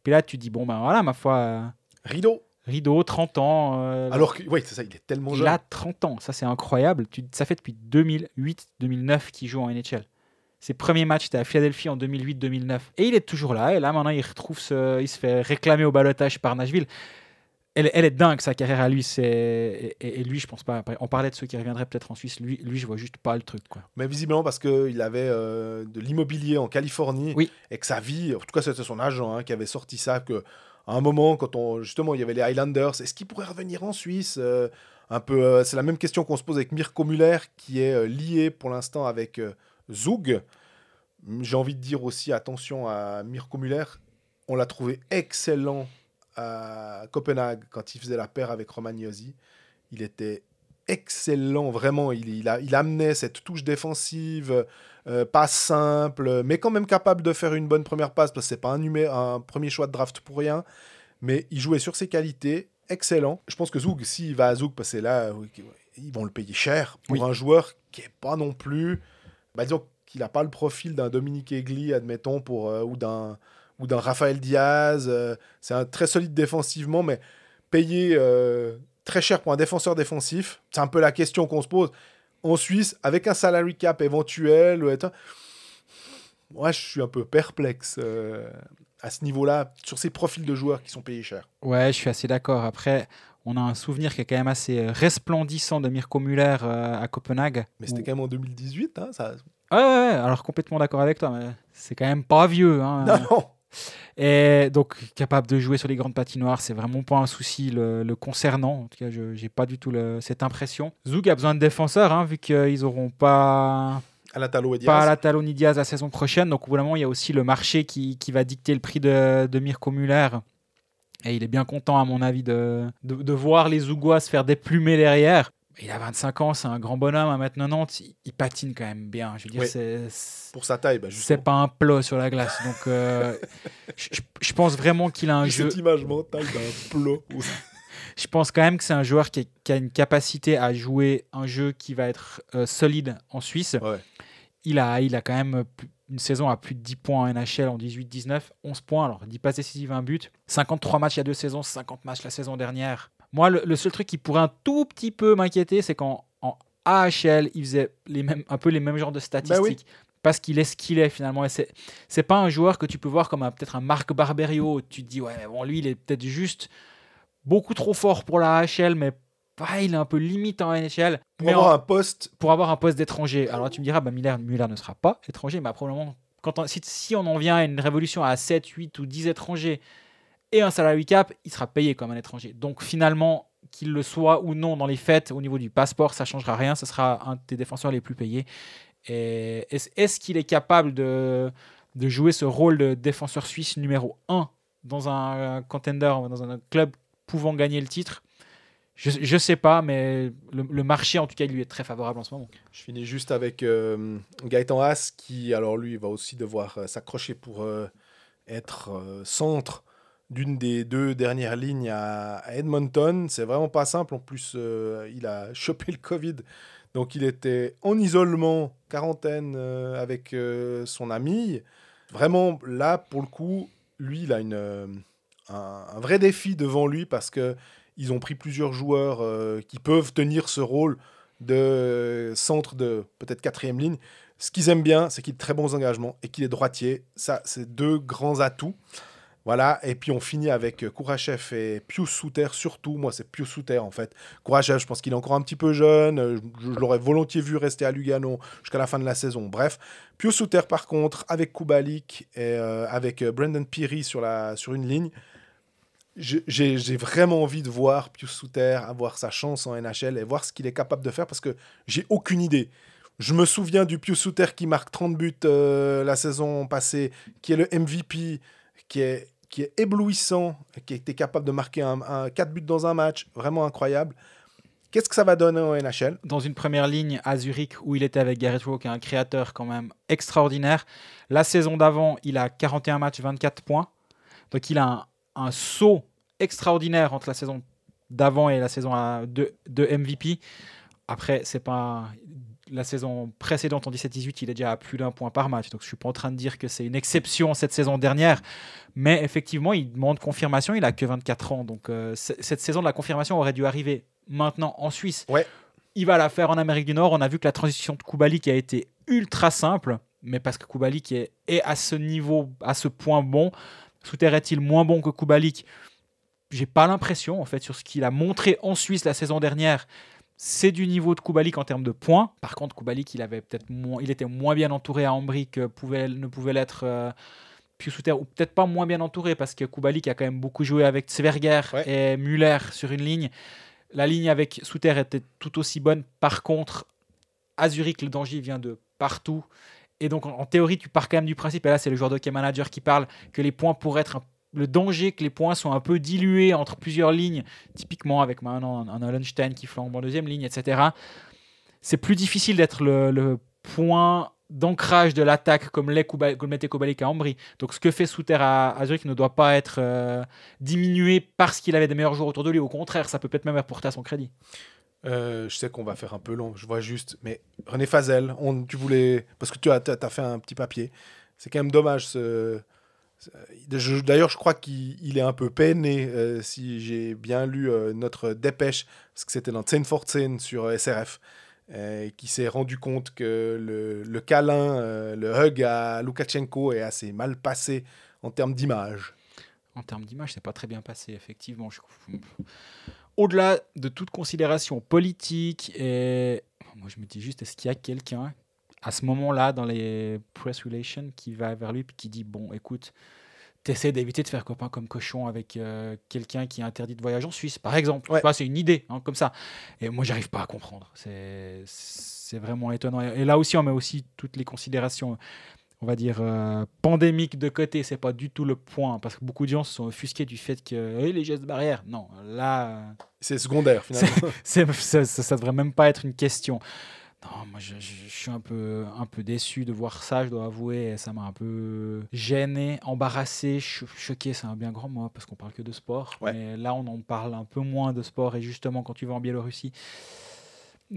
Puis là, tu dis, bon, ben voilà, ma foi. Rideau, 30 ans. Alors que, oui, c'est ça, il est tellement jeune. Il a 30 ans, ça c'est incroyable. Ça fait depuis 2008-2009 qu'il joue en NHL. Ses premiers matchs, c'était à Philadelphie en 2008-2009. Et il est toujours là. Et là, maintenant, il se fait réclamer au ballottage par Nashville. elle est dingue, sa carrière à lui. Et lui, je pense pas. Après, on parlait de ceux qui reviendraient peut-être en Suisse. Lui, je vois juste pas le truc, quoi. Mais visiblement parce qu'il avait de l'immobilier en Californie Oui. et que sa vie, en tout cas c'était son agent qui avait sorti ça, que à un moment, quand justement il y avait les Highlanders, est-ce qu'il pourrait revenir en Suisse un peu, c'est la même question qu'on se pose avec Mirko Müller, qui est lié pour l'instant avec Zug. J'ai envie de dire aussi attention à Mirko Müller. On l'a trouvé excellent à Copenhague quand il faisait la paire avec Romagnosi. Il était excellent, vraiment. Il amenait cette touche défensive, pas simple, mais quand même capable de faire une bonne première passe, parce que c'est pas un premier choix de draft pour rien. Mais il jouait sur ses qualités, excellent. Je pense que Zug, s'il va à Zug, parce que là, ils vont le payer cher pour un joueur qui est pas non plus... disons qu'il n'a pas le profil d'un Dominique Egli, admettons, ou d'un Raphaël Diaz. C'est un très solide défensivement, mais payé très cher pour un défenseur défensif, c'est un peu la question qu'on se pose. En Suisse, avec un salary cap éventuel, moi, je suis un peu perplexe à ce niveau-là, sur ces profils de joueurs qui sont payés cher. Ouais, je suis assez d'accord. Après, on a un souvenir qui est quand même assez resplendissant de Mirko Müller à Copenhague. Mais c'était quand même en 2018, ça... Ouais, alors complètement d'accord avec toi, mais c'est quand même pas vieux. Non. Et donc, capable de jouer sur les grandes patinoires, c'est vraiment pas un souci le concernant. En tout cas, j'ai pas du tout cette impression. Zug a besoin de défenseurs, vu qu'ils n'auront pas Alatalo ni Diaz la saison prochaine. Donc, évidemment, il y a aussi le marché qui va dicter le prix de Mirko Müller. Et il est bien content, à mon avis, de voir les Zugois se faire déplumer derrière. Il a 25 ans, c'est un grand bonhomme, 1m90, il patine quand même bien. Je veux dire, pour sa taille, c'est pas un plot sur la glace. Donc, je pense vraiment qu'il a un jeu. Cette image mentale d'un plot. Je pense quand même que c'est un joueur qui a une capacité à jouer un jeu qui va être solide en Suisse. Ouais. Il a quand même une saison à plus de 10 points en NHL en 18-19, 11 points, alors 10 passes décisives, 20 buts, 53 matchs il y a 2 saisons, 50 matchs la saison dernière. Moi, le seul truc qui pourrait un tout petit peu m'inquiéter, c'est qu'en AHL, il faisait un peu les mêmes genres de statistiques. Parce qu'il est ce qu'il est finalement. Et c'est pas un joueur que tu peux voir comme peut-être un Marc Barberio. Tu te dis, ouais, mais bon, lui, il est peut-être juste beaucoup trop fort pour la AHL, mais il est un peu limite en NHL. Pour avoir un poste d'étranger. Alors tu me diras, Müller ne sera pas étranger, mais probablement, si on en vient à une révolution à 7, 8 ou 10 étrangers, et un salary cap, il sera payé comme un étranger. Donc finalement, qu'il le soit ou non dans les faits, au niveau du passeport, ça ne changera rien. Ce sera un des défenseurs les plus payés. Et est-ce qu'il est capable de jouer ce rôle de défenseur suisse numéro 1 dans un contender, dans un club pouvant gagner le titre? Je ne sais pas, mais le marché, en tout cas, il lui est très favorable en ce moment. Je finis juste avec Gaëtan Haas, qui, alors lui, va aussi devoir s'accrocher pour être centre d'une des 2 dernières lignes à Edmonton. C'est vraiment pas simple. En plus, il a chopé le Covid. Donc, il était en isolement, quarantaine avec son ami. Vraiment, là, pour le coup, lui, il a un vrai défi devant lui parce qu'ils ont pris plusieurs joueurs qui peuvent tenir ce rôle de centre de peut-être 4e ligne. Ce qu'ils aiment bien, c'est qu'il a de très bons engagements et qu'il est droitier. Ça, c'est 2 grands atouts. Voilà, et puis on finit avec Kourachev et Pius Suter, surtout. Moi, c'est Pius Suter, en fait. Kourachev, je pense qu'il est encore un petit peu jeune. Je l'aurais volontiers vu rester à Lugano jusqu'à la fin de la saison. Bref, Pius Suter, par contre, avec Kubalik et avec Brendan Peary sur une ligne, j'ai vraiment envie de voir Pius Suter avoir sa chance en NHL et voir ce qu'il est capable de faire parce que j'ai aucune idée. Je me souviens du Pius Suter qui marque 30 buts la saison passée, qui est le MVP, qui est éblouissant, qui était capable de marquer 4 buts dans un match, vraiment incroyable. Qu'est-ce que ça va donner en NHL? Dans une première ligne à Zurich, où il était avec Garrett Rowe, qui est un créateur quand même extraordinaire. La saison d'avant, il a 41 matchs, 24 points. Donc il a un saut extraordinaire entre la saison d'avant et la saison de MVP. Après, c'est pas... La saison précédente, en 17-18, il est déjà à plus d'1 point par match. Donc, je ne suis pas en train de dire que c'est une exception cette saison dernière. Mais effectivement, il demande confirmation. Il n'a que 24 ans. Donc, cette saison de la confirmation aurait dû arriver maintenant en Suisse. Ouais. Il va la faire en Amérique du Nord. On a vu que la transition de Kubalik a été ultra simple. Mais parce que Kubalik est à ce niveau, à ce point bon. Suter est-il moins bon que Kubalik? j'ai pas l'impression, en fait, sur ce qu'il a montré en Suisse la saison dernière, c'est du niveau de Kubalik en termes de points. Par contre, Kubalik, il était moins bien entouré à Ambry que ne pouvait l'être Pius Souter, ou peut-être pas moins bien entouré, parce que Kubalik a quand même beaucoup joué avec Zwerger et Müller sur une ligne. La ligne avec Souter était tout aussi bonne. Par contre, à Zurich, le danger vient de partout. Et donc, en théorie, tu pars quand même du principe, et là, c'est le joueur de hockey manager qui parle, que les points pourraient être le danger que les points sont un peu dilués entre plusieurs lignes, typiquement avec maintenant un Hollenstein qui flambe en deuxième ligne, etc. C'est plus difficile d'être le point d'ancrage de l'attaque comme l'était Kubalik à Ambry. Donc ce que fait Souter à Zurich ne doit pas être diminué parce qu'il avait des meilleurs joueurs autour de lui. Au contraire, ça peut peut-être même apporter à son crédit. Je sais qu'on va faire un peu long, je vois juste, mais René Fazel, tu voulais, parce que tu as fait un petit papier, c'est quand même dommage d'ailleurs je crois qu'il est un peu peiné si j'ai bien lu notre dépêche, parce que c'était dans 10-14 sur SRF, qui s'est rendu compte que le câlin, le hug à Loukachenko est assez mal passé en termes d'image. En termes d'image, c'est pas très bien passé, effectivement. Au-delà de toute considération politique, et moi je me dis juste, est-ce qu'il y a quelqu'un à ce moment-là dans les press relations qui va vers lui et qui dit, bon, écoute, t'essaies d'éviter de faire copain comme cochon avec quelqu'un qui est interdit de voyage en Suisse, par exemple. Ouais. C'est une idée, comme ça. Et moi, j'arrive pas à comprendre. C'est vraiment étonnant. Et là aussi, on met aussi toutes les considérations, on va dire, pandémiques de côté. C'est pas du tout le point, parce que beaucoup de gens se sont offusqués du fait que les gestes barrières. Non, là... c'est secondaire, finalement. Ça devrait même pas être une question. Non, moi je suis un peu déçu de voir ça, je dois avouer. Ça m'a un peu gêné, embarrassé, choqué, c'est un bien grand mot parce qu'on parle que de sport. Ouais. Mais là, on en parle un peu moins de sport. Et justement, quand tu vas en Biélorussie,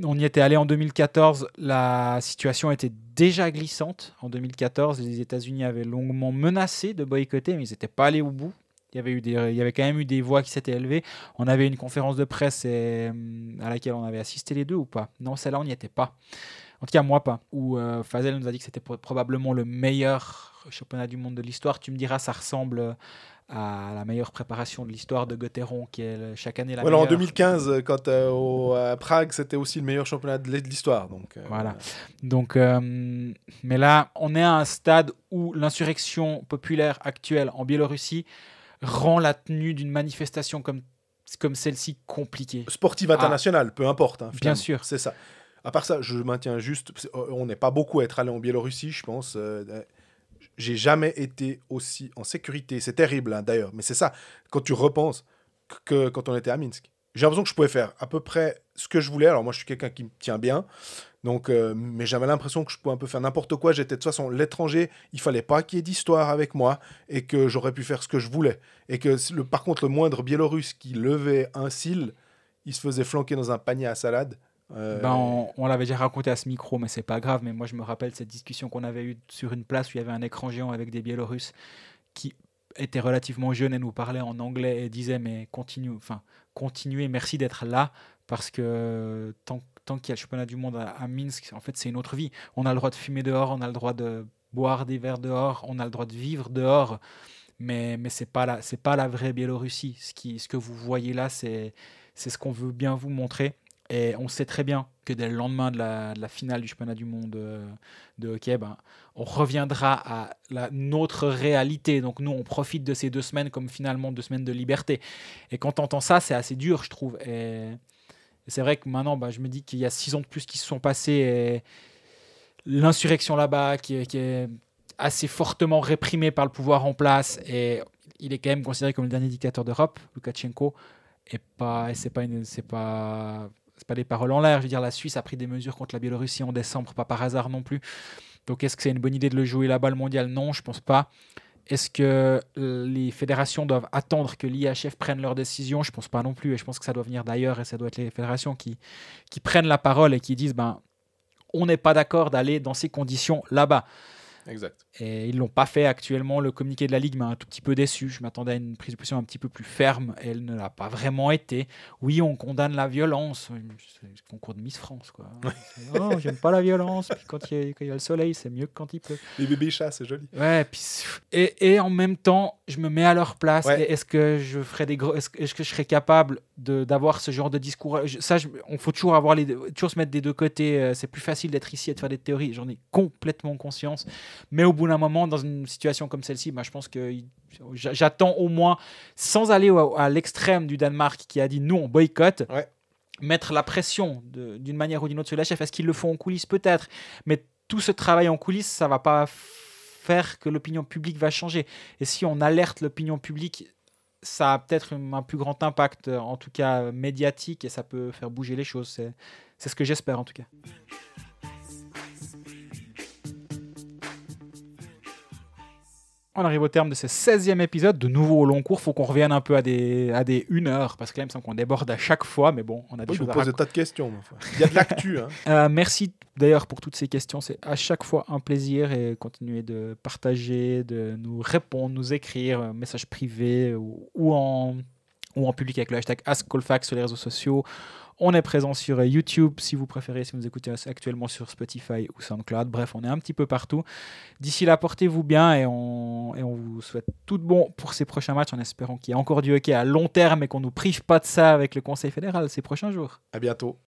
on y était allé en 2014. La situation était déjà glissante. En 2014, les États-Unis avaient longuement menacé de boycotter, mais ils n'étaient pas allés au bout. Il y avait quand même eu des voix qui s'étaient élevées. On avait une conférence de presse à laquelle on avait assisté les deux ou pas? Non, celle-là, on n'y était pas. En tout cas, moi pas. Où Fazel nous a dit que c'était probablement le meilleur championnat du monde de l'histoire. Tu me diras, ça ressemble à la meilleure préparation de l'histoire de Gotteron, qui est chaque année la meilleure. En 2015, quand à Prague, c'était aussi le meilleur championnat de l'histoire. Donc, voilà. Donc, mais là, on est à un stade où l'insurrection populaire actuelle en Biélorussie rend la tenue d'une manifestation comme celle-ci compliquée. Sportive internationale, peu importe. Bien sûr. C'est ça. À part ça, je maintiens juste, on n'est pas beaucoup à être allé en Biélorussie, je pense. J'ai jamais été aussi en sécurité. C'est terrible, d'ailleurs. Mais c'est ça, quand tu repenses que quand on était à Minsk. J'ai l'impression que je pouvais faire à peu près ce que je voulais. Alors moi, je suis quelqu'un qui me tient bien. Donc, mais j'avais l'impression que je pouvais un peu faire n'importe quoi. J'étais de toute façon l'étranger. Il fallait pas qu'il y ait d'histoire avec moi et que j'aurais pu faire ce que je voulais. Et que par contre, le moindre Biélorusse qui levait un cil, il se faisait flanquer dans un panier à salade. On l'avait déjà raconté à ce micro, mais c'est pas grave. Mais moi, je me rappelle cette discussion qu'on avait eue sur une place où il y avait un écran géant avec des Biélorusses qui étaient relativement jeunes et nous parlaient en anglais et disaient mais continuez, merci d'être là parce que tant qu'il y a le championnat du monde à Minsk, en fait, c'est une autre vie. On a le droit de fumer dehors, on a le droit de boire des verres dehors, on a le droit de vivre dehors, mais c'est pas la vraie Biélorussie. Ce que vous voyez là, c'est ce qu'on veut bien vous montrer. Et on sait très bien que dès le lendemain de la finale du championnat du monde de hockey, on reviendra à notre réalité. Donc nous, on profite de ces 2 semaines comme finalement 2 semaines de liberté. Et quand on entend ça, c'est assez dur, je trouve. Et c'est vrai que maintenant, je me dis qu'il y a 6 ans de plus qui se sont passés. Et l'insurrection là-bas, qui est assez fortement réprimée par le pouvoir en place. Et il est quand même considéré comme le dernier dictateur d'Europe, Loukachenko. Et c'est pas des paroles en l'air. Je veux dire, la Suisse a pris des mesures contre la Biélorussie en décembre, pas par hasard non plus. Donc, est-ce que c'est une bonne idée de le jouer là-bas, le mondial? Non, je pense pas. Est-ce que les fédérations doivent attendre que l'IHF prenne leur décision? Je pense pas non plus. Et je pense que ça doit venir d'ailleurs et ça doit être les fédérations qui prennent la parole et qui disent on n'est pas d'accord d'aller dans ces conditions là-bas. Exact. Et ils l'ont pas fait actuellement. Le communiqué de la Ligue m'a un tout petit peu déçu. Je m'attendais à une prise de position un petit peu plus ferme. Et elle ne l'a pas vraiment été. Oui, on condamne la violence. C'est le concours de Miss France, quoi. C'est, oh, j'aime pas la violence. Puis quand il y a le soleil, c'est mieux que quand il pleut. Les bébés chats, c'est joli. Ouais, puis, et en même temps, je me mets à leur place. Ouais. Et est-ce que je ferais est-ce que je serais capable d'avoir ce genre de discours? On faut toujours toujours se mettre des deux côtés. C'est plus facile d'être ici et de faire des théories. J'en ai complètement conscience. Mais au bout d'un moment, dans une situation comme celle-ci, je pense que j'attends au moins, sans aller à l'extrême du Danemark qui a dit nous on boycotte. Ouais. Mettre la pression d'une manière ou d'une autre sur la chef. Est-ce qu'ils le font en coulisses? Peut-être. Mais tout ce travail en coulisses, ça va pas faire que l'opinion publique va changer. Et si on alerte l'opinion publique, ça a peut-être un plus grand impact, en tout cas médiatique, et ça peut faire bouger les choses. C'est ce que j'espère, en tout cas. On arrive au terme de ce 16e épisode, de nouveau au long cours. Il faut qu'on revienne un peu à des 1 heure, parce que là, il me semble qu'on déborde à chaque fois, mais bon, on a des Oui, choses vous à posez raconter. tas de questions. Ma foi. Il y a de l'actu. Hein. Merci d'ailleurs pour toutes ces questions. C'est à chaque fois un plaisir, et continuez de partager, de nous répondre, nous écrire, messages privés ou en public avec le hashtag AskColfax sur les réseaux sociaux. On est présent sur YouTube si vous préférez, si vous nous écoutez actuellement sur Spotify ou SoundCloud. Bref, on est un petit peu partout. D'ici là, portez-vous bien et on vous souhaite tout de bon pour ces prochains matchs, en espérant qu'il y ait encore du hockey à long terme et qu'on ne nous prive pas de ça avec le Conseil fédéral ces prochains jours. À bientôt.